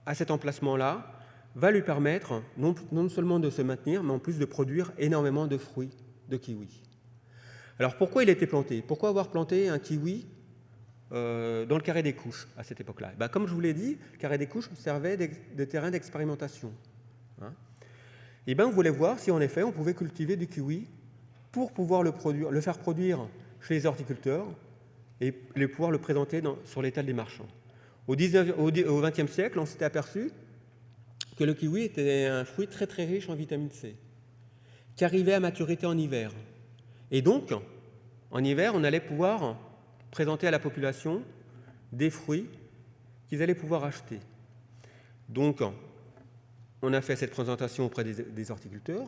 à cet emplacement-là va lui permettre non seulement de se maintenir, mais en plus de produire énormément de fruits de kiwi. Alors pourquoi il a été planté? Pourquoi avoir planté un kiwi dans le carré des Couches à cette époque-là? Comme je vous l'ai dit, le carré des Couches servait de terrain d'expérimentation. Et on voulait voir si en effet on pouvait cultiver du kiwi pour pouvoir le faire produire chez les horticulteurs et pouvoir le présenter sur l'étal des marchands. Au XXe siècle, on s'était aperçu que le kiwi était un fruit très très riche en vitamine C, qui arrivait à maturité en hiver. Et donc, en hiver, on allait pouvoir présenter à la population des fruits qu'ils allaient pouvoir acheter. Donc, on a fait cette présentation auprès des horticulteurs.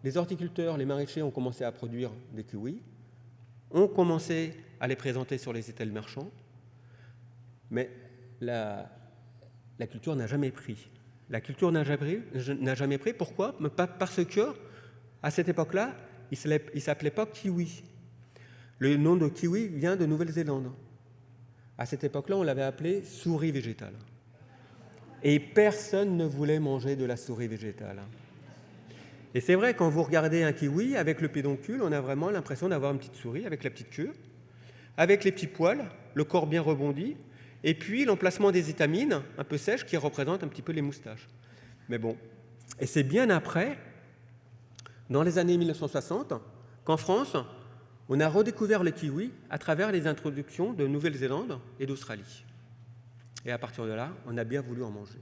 Les horticulteurs, les maraîchers ont commencé à produire des kiwis, ont commencé à les présenter sur les étals marchands, mais la culture n'a jamais pris. La culture n'a jamais pris. Pourquoi? Parce que, à cette époque-là, il ne s'appelait pas kiwi. Le nom de kiwi vient de Nouvelle-Zélande. À cette époque-là, on l'avait appelé souris végétale. Et personne ne voulait manger de la souris végétale. Et c'est vrai, quand vous regardez un kiwi avec le pédoncule, on a vraiment l'impression d'avoir une petite souris avec la petite queue, avec les petits poils, le corps bien rebondi, et puis l'emplacement des étamines un peu sèches qui représentent un petit peu les moustaches. Mais bon, et c'est bien après, dans les années 1960, qu'en France, on a redécouvert le kiwi à travers les introductions de Nouvelle-Zélande et d'Australie. Et à partir de là, on a bien voulu en manger.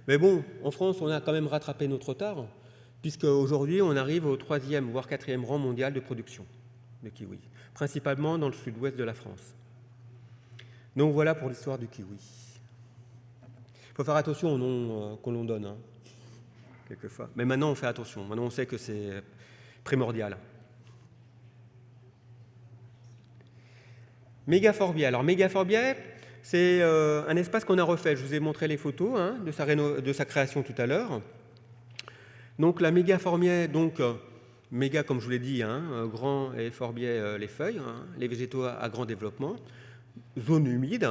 Mais bon, en France, on a quand même rattrapé notre retard, puisque aujourd'hui, on arrive au 3e, voire 4e rang mondial de production de kiwi, principalement dans le sud-ouest de la France. Donc voilà pour l'histoire du kiwi. Il faut faire attention au nom qu'on l'on donne, quelquefois. Mais maintenant, on fait attention. Maintenant, on sait que c'est primordial. Mégaphorbiae. Alors, Mégaphorbiae, c'est un espace qu'on a refait. Je vous ai montré les photos de sa création tout à l'heure. Donc, la Mégaphorbiae, méga, comme je vous l'ai dit, grand et phorbiae, les feuilles, les végétaux à grand développement, zone humide.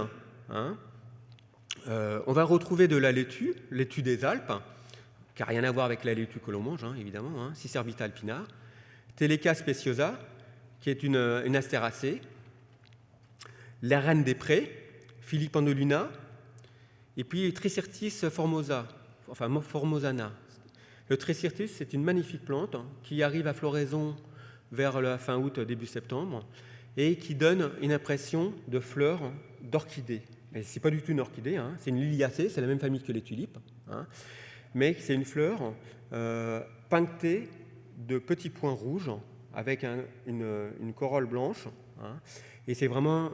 On va retrouver de la laitue des Alpes, qui n'a rien à voir avec la laitue que l'on mange, évidemment, Cicerbita alpina, Teleca speciosa, qui est une astéracée, la reine des prés, Philippandolina, et puis Tricertis formosana. Le Tricertis, c'est une magnifique plante qui arrive à floraison vers la fin août, début septembre, et qui donne une impression de fleurs d'orchidées. Mais ce n'est pas du tout une orchidée, c'est une liliacée, c'est la même famille que les tulipes, mais c'est une fleur punctée de petits points rouges avec une corolle blanche, et c'est vraiment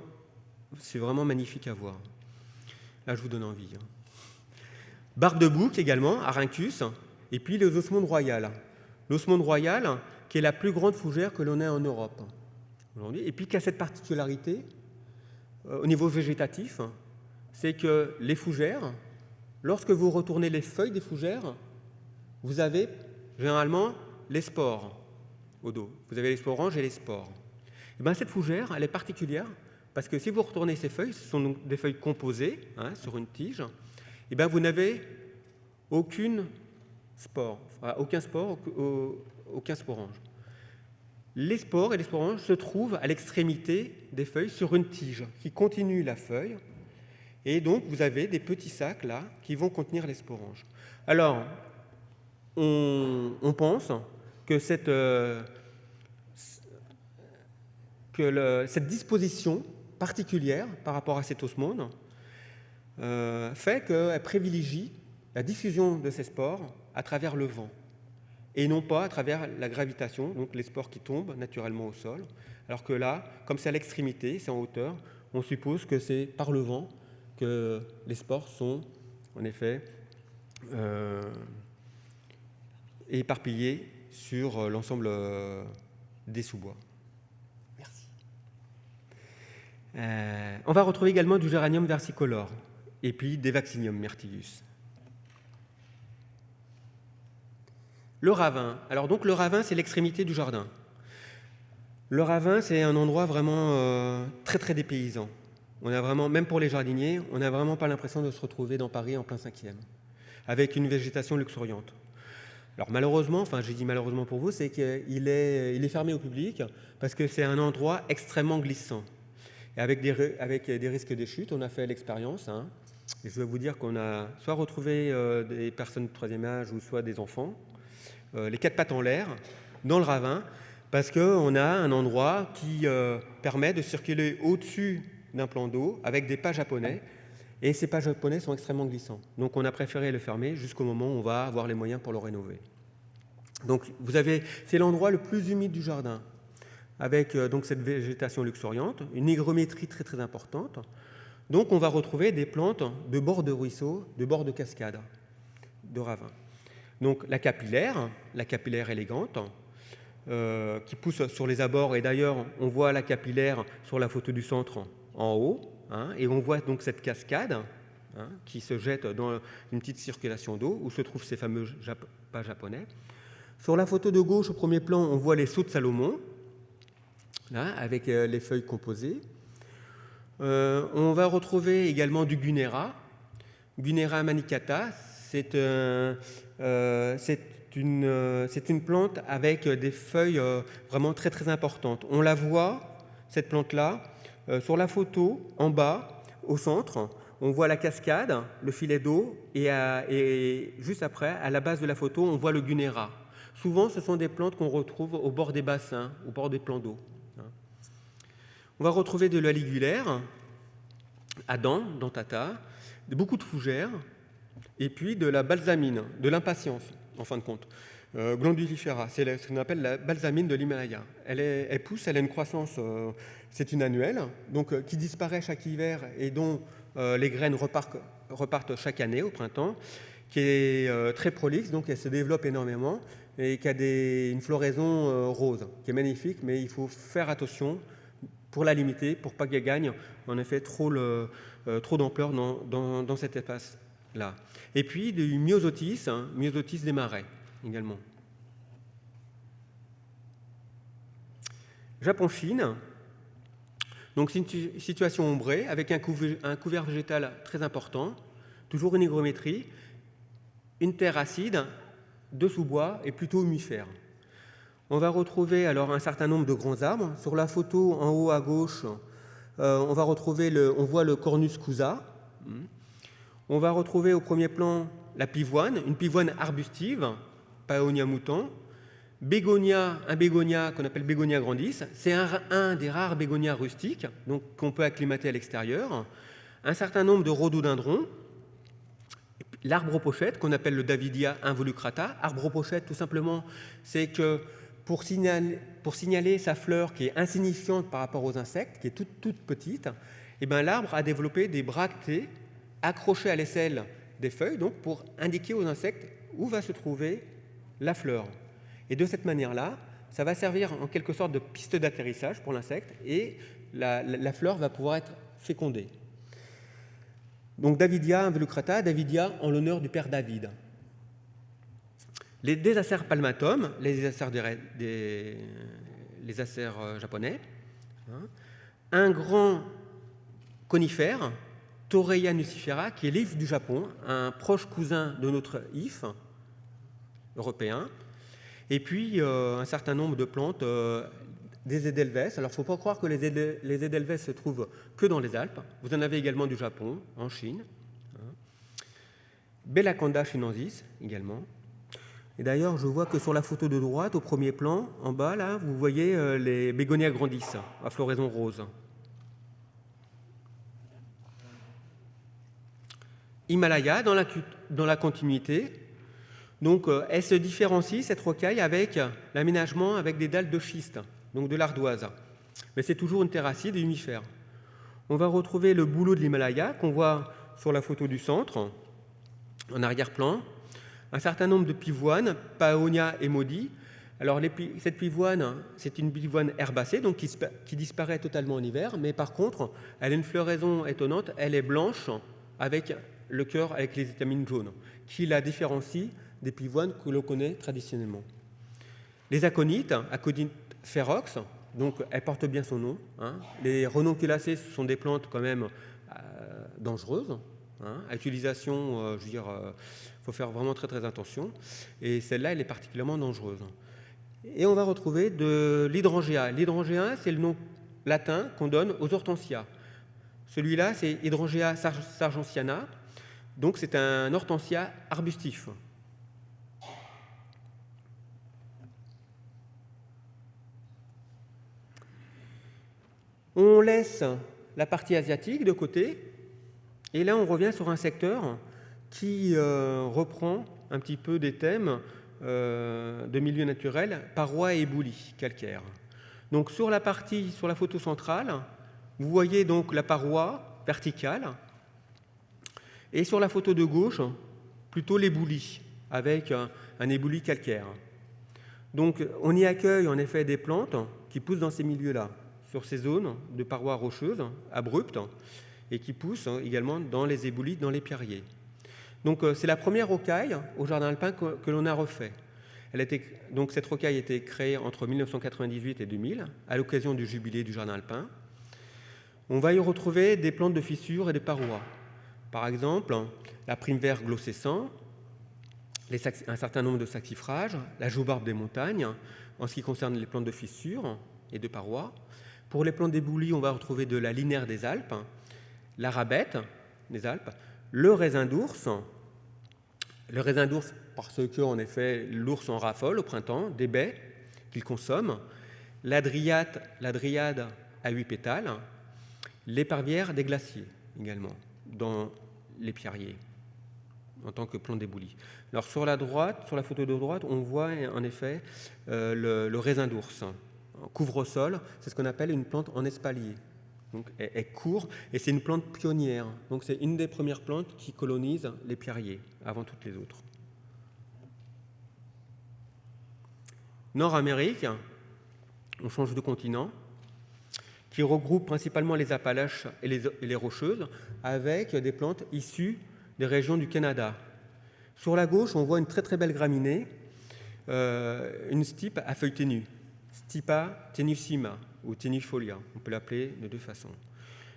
magnifique à voir. Là, je vous donne envie. Barbe de bouc également, Aruncus, et puis les osmondes royales. L'osmonde royale, qui est la plus grande fougère que l'on ait en Europe aujourd'hui, et puis qui a cette particularité au niveau végétatif, c'est que les fougères, lorsque vous retournez les feuilles des fougères, vous avez généralement les spores au dos. Vous avez les sporanges et les spores. Et cette fougère, elle est particulière parce que si vous retournez ces feuilles, ce sont donc des feuilles composées sur une tige, et vous n'avez aucun spore, aucun sporange. Les spores et les sporanges se trouvent à l'extrémité des feuilles sur une tige qui continue la feuille. Et donc, vous avez des petits sacs là qui vont contenir les sporanges. Alors, on pense que cette disposition particulière par rapport à cette osmode fait qu'elle privilégie la diffusion de ces spores à travers le vent. et non pas à travers la gravitation, donc les spores qui tombent naturellement au sol. Alors que là, comme c'est à l'extrémité, c'est en hauteur, on suppose que c'est par le vent que les spores sont en effet éparpillés sur l'ensemble des sous-bois. Merci. On va retrouver également du géranium versicolore et puis des Vaccinium myrtillus. Le ravin. Alors donc le ravin, c'est l'extrémité du jardin. Le ravin, c'est un endroit vraiment très très dépaysant. On a vraiment, même pour les jardiniers, on n'a vraiment pas l'impression de se retrouver dans Paris en plein 5e, avec une végétation luxuriante. Alors malheureusement, enfin j'ai dit malheureusement pour vous, c'est qu'il est fermé au public parce que c'est un endroit extrêmement glissant. Et avec des risques de chute, on a fait l'expérience. Et je vais vous dire qu'on a soit retrouvé des personnes de 3e âge ou soit des enfants, les 4 pattes en l'air, dans le ravin, parce qu'on a un endroit qui permet de circuler au-dessus d'un plan d'eau avec des pas japonais. Et ces pas japonais sont extrêmement glissants. Donc on a préféré le fermer jusqu'au moment où on va avoir les moyens pour le rénover. Donc c'est l'endroit le plus humide du jardin, avec donc cette végétation luxuriante, une hygrométrie très très importante. Donc on va retrouver des plantes de bord de ruisseaux, de bord de cascades, de ravins. Donc la capillaire élégante, qui pousse sur les abords, et d'ailleurs on voit la capillaire sur la photo du centre en haut, et on voit donc cette cascade qui se jette dans une petite circulation d'eau où se trouvent ces fameux pas japonais. Sur la photo de gauche, au premier plan, on voit les sauts de Salomon, là, avec les feuilles composées. On va retrouver également du Gunera. Gunera manicata, c'est une plante avec des feuilles vraiment très très importantes. On la voit, cette plante-là, sur la photo, en bas, au centre, on voit la cascade, le filet d'eau, et juste après, à la base de la photo, on voit le Gunera. Souvent, ce sont des plantes qu'on retrouve au bord des bassins, au bord des plans d'eau. On va retrouver de la ligulaire, Adam, dentata, beaucoup de fougères, et puis de la balsamine, de l'impatience, en fin de compte. Glandulifera, c'est ce qu'on appelle la balsamine de l'Himalaya. Elle pousse, elle a une croissance, c'est une annuelle, donc qui disparaît chaque hiver et dont les graines repartent chaque année au printemps, qui est très prolixe, donc elle se développe énormément et qui a une floraison rose, qui est magnifique, mais il faut faire attention pour la limiter, pour pas qu'elle gagne en effet trop d'ampleur dans cet espace-là. Et puis du myosotis, myosotis des marais également. Japon-Chine, donc c'est une situation ombrée avec un couvert végétal très important, toujours une hygrométrie, une terre acide, de sous-bois et plutôt humifère. On va retrouver alors un certain nombre de grands arbres. Sur la photo en haut à gauche, on voit le Cornus cousa. On va retrouver au premier plan la pivoine, une pivoine arbustive, Paeonia mouton. Un bégonia qu'on appelle Bégonia grandis, c'est un des rares bégonias rustiques, donc qu'on peut acclimater à l'extérieur. Un certain nombre de rhododendrons. L'arbre aux pochettes, qu'on appelle le Davidia involucrata. Arbre aux pochettes, tout simplement, c'est que pour signaler sa fleur qui est insignifiante par rapport aux insectes, qui est toute petite, et bien l'arbre a développé des bractées accrochées à l'aisselle des feuilles, donc pour indiquer aux insectes où va se trouver la fleur. Et de cette manière-là, ça va servir en quelque sorte de piste d'atterrissage pour l'insecte et la fleur va pouvoir être fécondée. Donc Davidia involucrata, Davidia en l'honneur du père David. Les Désacères palmatum, les acères japonais, un grand conifère, Torreya nucifera, qui est l'if du Japon, un proche cousin de notre if européen, et puis un certain nombre de plantes, des Edelweiss. Alors il ne faut pas croire que les Edelweiss se trouvent que dans les Alpes. Vous en avez également du Japon, en Chine. Bellacanda chinensis également. Et d'ailleurs, je vois que sur la photo de droite, au premier plan, en bas, là, vous voyez les Bégonia grandis à floraison rose. Himalaya, dans la continuité, Donc, elle se différencie, cette rocaille, avec l'aménagement avec des dalles de schiste, donc de l'ardoise. Mais c'est toujours une terracide et humifère. On va retrouver le bouleau de l'Himalaya, qu'on voit sur la photo du centre, en arrière-plan. Un certain nombre de pivoines, Paeonia et Maudit. Alors, cette pivoine, c'est une pivoine herbacée, donc qui disparaît totalement en hiver, mais par contre, elle a une floraison étonnante, elle est blanche, avec le cœur avec les étamines jaunes, qui la différencie des pivoines que l'on connaît traditionnellement. Les aconites, Aconite ferox, donc elles portent bien son nom. Les renonculacées, ce sont des plantes quand même dangereuses. À utilisation, je veux dire, faut faire vraiment très très attention. Et celle-là, elle est particulièrement dangereuse. Et on va retrouver de l'hydrangea. L'hydrangea, c'est le nom latin qu'on donne aux hortensias. Celui-là, c'est Hydrangea sargentiana. Donc c'est un hortensia arbustif. On laisse la partie asiatique de côté, et là on revient sur un secteur qui reprend un petit peu des thèmes de milieu naturel, parois et éboulis calcaires. Donc sur la photo centrale, vous voyez donc la paroi verticale, et sur la photo de gauche, plutôt l'éboulis, avec un éboulis calcaire. Donc on y accueille en effet des plantes qui poussent dans ces milieux-là, sur ces zones de parois rocheuses, abruptes, et qui poussent également dans les éboulis, dans les pierriers. Donc c'est la première rocaille au jardin alpin que l'on a refait. Donc cette rocaille a été créée entre 1998 et 2000, à l'occasion du jubilé du jardin alpin. On va y retrouver des plantes de fissures et des parois. Par exemple, la prime vert glossescent, un certain nombre de saxifrages, la joubarbe des montagnes, en ce qui concerne les plantes de fissures et de parois. Pour les plantes d'éboulis, on va retrouver de la linaire des Alpes, la rabette des Alpes, le raisin d'ours parce que, en effet, l'ours en raffole au printemps, des baies qu'il consomme, la dryade à 8 pétales, l'épervière des glaciers également, dans les pierriers, en tant que plante d'éboulis. Alors sur la photo de droite, on voit en effet le raisin d'ours. Couvre-sol, c'est ce qu'on appelle une plante en espalier. Donc, elle court et c'est une plante pionnière. Donc, c'est une des premières plantes qui colonise les pierriers avant toutes les autres. Nord-Amérique, on change de continent, qui regroupe principalement les Appalaches et les Rocheuses, avec des plantes issues des régions du Canada. Sur la gauche, on voit une très très belle graminée, une stipe à feuilles ténues. Stipa tenuissima ou tenuifolia, on peut l'appeler de deux façons.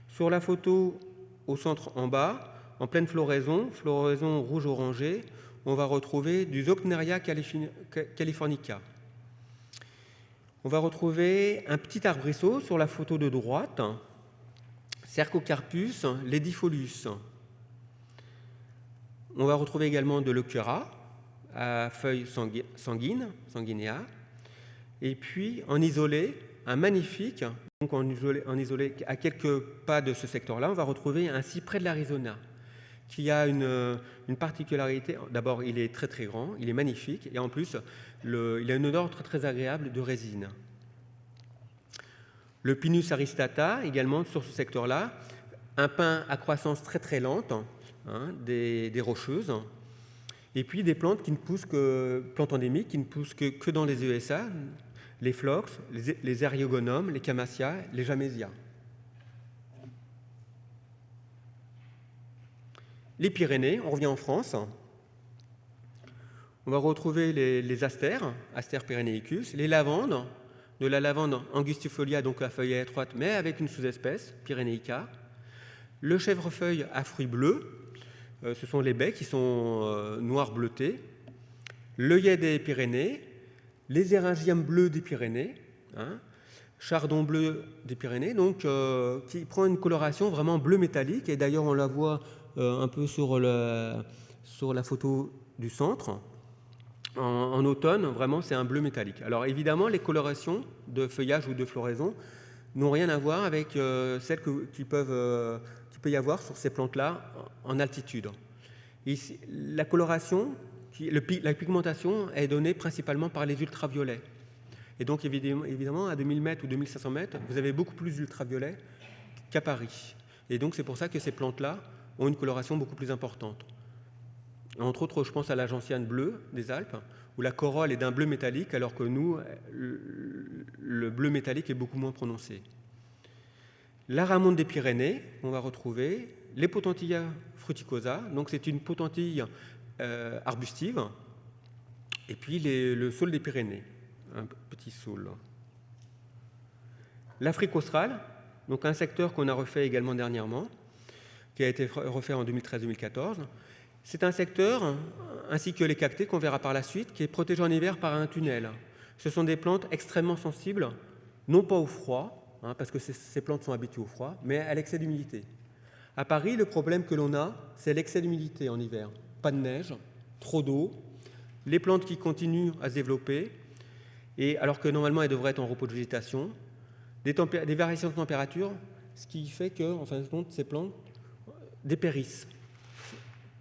Sur la photo au centre en bas, en pleine floraison rouge-orangé, on va retrouver du Zocneria californica. On va retrouver un petit arbrisseau sur la photo de droite, Cercocarpus ledifolius. On va retrouver également de l'Euchera à feuilles sanguinéa. Et puis, en isolé, un magnifique, donc en isolé, à quelques pas de ce secteur-là, on va retrouver un cyprès de l'Arizona, qui a une particularité. D'abord, il est très très grand, il est magnifique, et en plus, il a une odeur très très agréable de résine. Le Pinus aristata, également sur ce secteur-là, un pin à croissance très très lente, des rocheuses, et puis des plantes qui ne poussent plantes endémiques, qui ne poussent que dans les ESA, les phlox, les eriogonums, les camassia, les jamésias. Les Pyrénées, on revient en France. On va retrouver les astères, Aster pyrénéicus, les lavandes, de la lavande angustifolia, donc à feuilles étroites, mais avec une sous-espèce, Pyrénéica. Le chèvrefeuille à fruits bleus, ce sont les baies qui sont noires bleutées. L'œillet des Pyrénées, les éringiums bleus des Pyrénées, chardon bleu des Pyrénées, donc qui prend une coloration vraiment bleu métallique, et d'ailleurs on la voit un peu sur la photo du centre. En automne, vraiment, c'est un bleu métallique. Alors évidemment, les colorations de feuillage ou de floraison n'ont rien à voir avec celles qu'il peut y avoir sur ces plantes-là en altitude. Ici, la coloration La pigmentation est donnée principalement par les ultraviolets. Et donc, évidemment, à 2000 mètres ou 2500 mètres, vous avez beaucoup plus d'ultraviolets qu'à Paris. Et donc, c'est pour ça que ces plantes-là ont une coloration beaucoup plus importante. Entre autres, je pense à la gentiane bleue des Alpes, où la corolle est d'un bleu métallique, alors que nous, le bleu métallique est beaucoup moins prononcé. La ramonde des Pyrénées, on va retrouver les Potentilla fruticosa, donc c'est une potentille arbustive, et puis le saule des Pyrénées, un petit saule. L'Afrique australe, donc un secteur qu'on a refait également dernièrement, qui a été refait en 2013-2014. C'est un secteur, ainsi que les cactés qu'on verra par la suite, qui est protégé en hiver par un tunnel. Ce sont des plantes extrêmement sensibles, non pas au froid, parce que ces plantes sont habituées au froid, mais à l'excès d'humidité. À Paris, le problème que l'on a, c'est l'excès d'humidité en hiver. Pas de neige, trop d'eau, les plantes qui continuent à se développer, et alors que normalement elles devraient être en repos de végétation, des variations de température, ce qui fait que, en fin de compte, ces plantes dépérissent.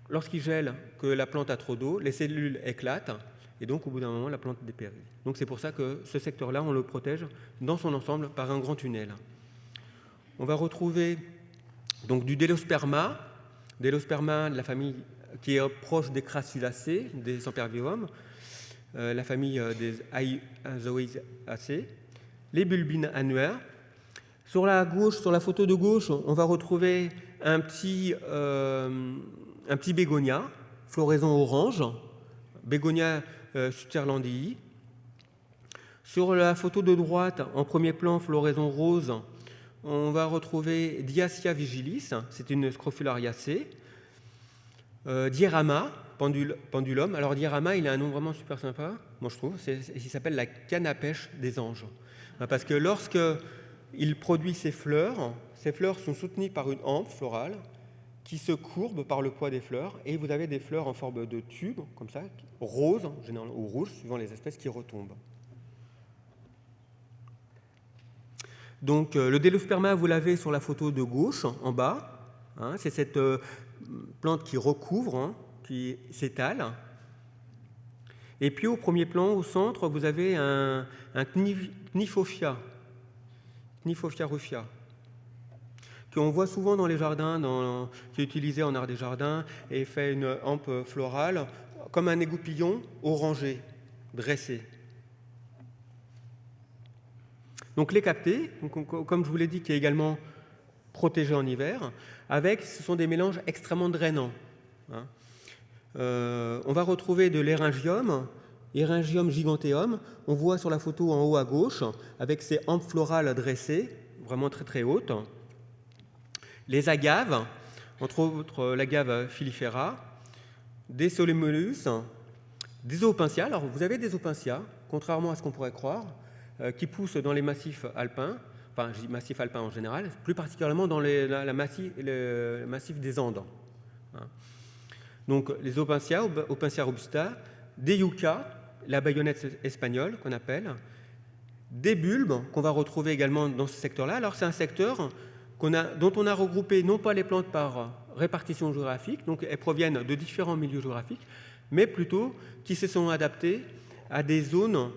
Lorsqu'il gèle, que la plante a trop d'eau, les cellules éclatent, et donc au bout d'un moment, la plante dépérit. Donc c'est pour ça que ce secteur-là, on le protège dans son ensemble par un grand tunnel. On va retrouver donc du Délosperma de la famille qui est proche des Crassulaceae, des Sempervirums, la famille des Aizoidaceae, les bulbines annuaires. Sur la gauche, sur la photo de gauche, on va retrouver un petit bégonia, floraison orange, Bégonia sutherlandii. Sur la photo de droite, en premier plan, floraison rose, on va retrouver Diacia vigilis, c'est une Scrofulariacée. Diorama, pendulum. Alors Diorama, il a un nom vraiment super sympa, moi je trouve, il s'appelle la canne à pêche des anges. Parce que lorsqu'il produit ses fleurs sont soutenues par une hampe florale qui se courbe par le poids des fleurs, et vous avez des fleurs en forme de tube, comme ça, roses, généralement, ou rouges, suivant les espèces qui retombent. Donc le Délosperma, vous l'avez sur la photo de gauche, en bas. C'est cette plante qui recouvre, qui s'étale. Et puis au premier plan, au centre, vous avez un Cnifophia rufia, qu'on voit souvent dans les jardins, qui est utilisé en art des jardins et fait une hampe florale, comme un égoupillon orangé, dressé. Donc les cactés, comme je vous l'ai dit, qui est également protégé en hiver, ce sont des mélanges extrêmement drainants. On va retrouver de l'éryngium giganteum, on voit sur la photo en haut à gauche, avec ses hampes florales dressées, vraiment très très hautes. Les agaves, entre autres l'agave filifera, des solémolus, des opuntia. Alors vous avez des opuntia, contrairement à ce qu'on pourrait croire, qui poussent dans les massifs alpins, enfin je dis massifs alpins en général, plus particulièrement dans le massif des Andes. Donc les opuntia robusta, des yuccas, la baïonnette espagnole qu'on appelle, des bulbes qu'on va retrouver également dans ce secteur-là. Alors c'est un secteur dont on a regroupé non pas les plantes par répartition géographique, donc elles proviennent de différents milieux géographiques, mais plutôt qui se sont adaptées à des zones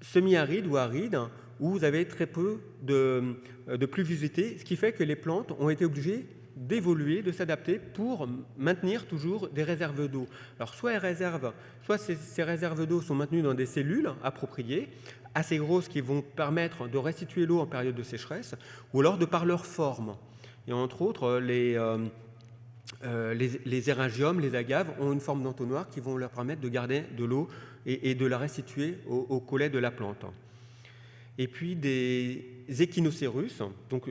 semi-arides ou arides où vous avez très peu de pluviosité, ce qui fait que les plantes ont été obligées d'évoluer, de s'adapter pour maintenir toujours des réserves d'eau. Alors soit ces réserves d'eau sont maintenues dans des cellules appropriées, assez grosses qui vont permettre de restituer l'eau en période de sécheresse, ou alors de par leur forme. Et entre autres, les éryngiums, les agaves, ont une forme d'entonnoir qui vont leur permettre de garder de l'eau et de la restituer au collet de la plante. Et puis des Echinocérus, donc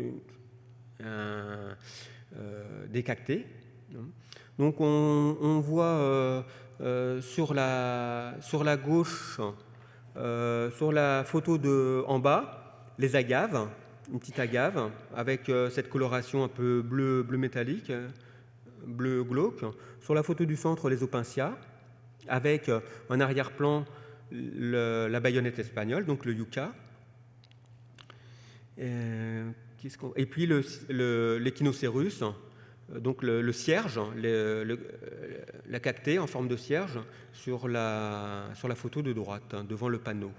des cactés. Donc on voit sur la gauche, sur la photo en bas, les agaves, une petite agave avec cette coloration un peu bleu métallique, bleu glauque. Sur la photo du centre, les opuntia, avec en arrière-plan la baïonnette espagnole, donc le yucca. Et puis l'Echinocérus, donc le cierge, la cactée en forme de cierge sur la photo de droite, devant le panneau.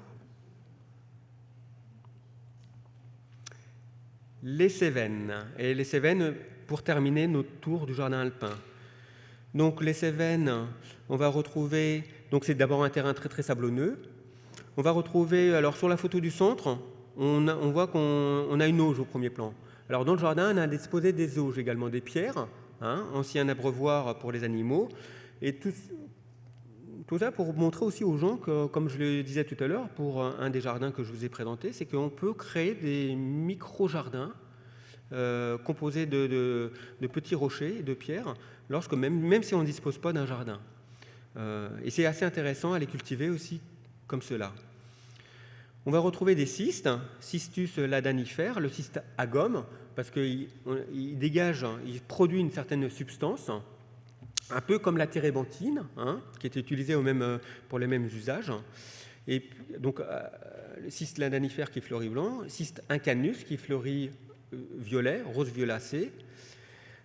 Les Cévennes. Et les Cévennes, pour terminer notre tour du jardin alpin. Donc les Cévennes, on va retrouver, donc c'est d'abord un terrain très très sablonneux. On va retrouver, alors sur la photo du centre, on voit qu'on a une auge au premier plan. Alors dans le jardin, on a disposé des auges également, des pierres, ancien abreuvoir pour les animaux, et tout ça pour montrer aussi aux gens que, comme je le disais tout à l'heure, pour un des jardins que je vous ai présenté, c'est qu'on peut créer des micro-jardins composés de petits rochers et de pierres, même si on ne dispose pas d'un jardin. Et c'est assez intéressant à les cultiver aussi comme cela. On va retrouver des cystes, Cystus ladanifère, le cyste à gomme, parce qu'il dégage, il produit une certaine substance, un peu comme la térébenthine, qui est utilisée pour les mêmes usages. Et donc, le cyste ladanifère qui fleurit blanc, cyste incanus qui fleurit violet, rose violacé,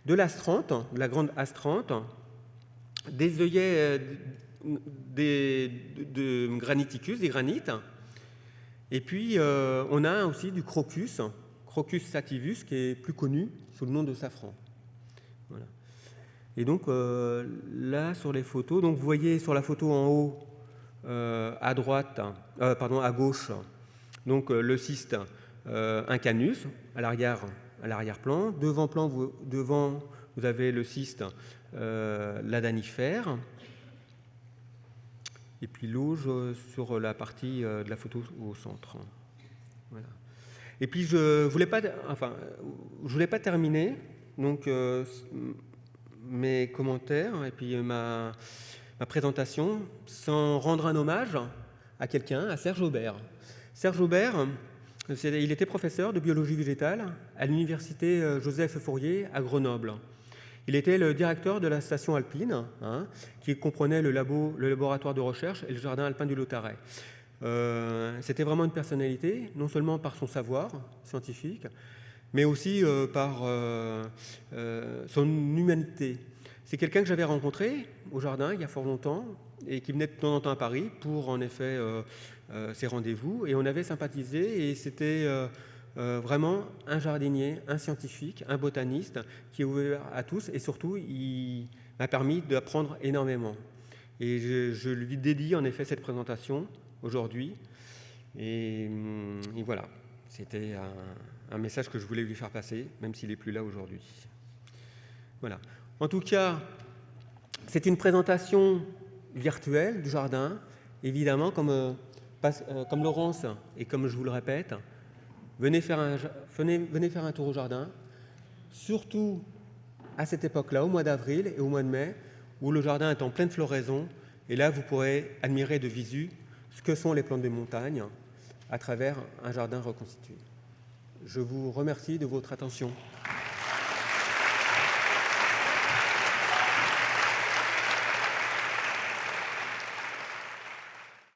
de l'astrante, de la grande astrante, des œillets de graniticus, des granites. Et puis, on a aussi du crocus, Crocus sativus, qui est plus connu sous le nom de safran. Voilà. Et donc, là, sur les photos, donc vous voyez sur la photo en haut, à gauche, donc le cyste incanus, à l'arrière-plan. Devant, vous avez le cyste ladanifère. Et puis l'auge sur la partie de la photo au centre. Voilà. Et puis je voulais pas terminer donc mes commentaires et puis ma présentation sans rendre un hommage à quelqu'un, à Serge Aubert. Serge Aubert, il était professeur de biologie végétale à l'université Joseph Fourier à Grenoble. Il était le directeur de la station alpine, qui comprenait le laboratoire de recherche et le jardin alpin du Lautaret. C'était vraiment une personnalité, non seulement par son savoir scientifique, mais aussi par son humanité. C'est quelqu'un que j'avais rencontré au jardin il y a fort longtemps et qui venait de temps en temps à Paris pour en effet ses rendez-vous. Et on avait sympathisé et c'était vraiment un jardinier, un scientifique, un botaniste qui est ouvert à tous et surtout il m'a permis d'apprendre énormément. Et je lui dédie en effet cette présentation aujourd'hui. Et voilà, c'était un message que je voulais lui faire passer, même s'il n'est plus là aujourd'hui. Voilà. En tout cas, c'est une présentation virtuelle du jardin. Évidemment, comme Laurence et comme je vous le répète, venez faire un tour au jardin, surtout à cette époque-là, au mois d'avril et au mois de mai, où le jardin est en pleine floraison. Et là, vous pourrez admirer de visu ce que sont les plantes des montagnes à travers un jardin reconstitué. Je vous remercie de votre attention.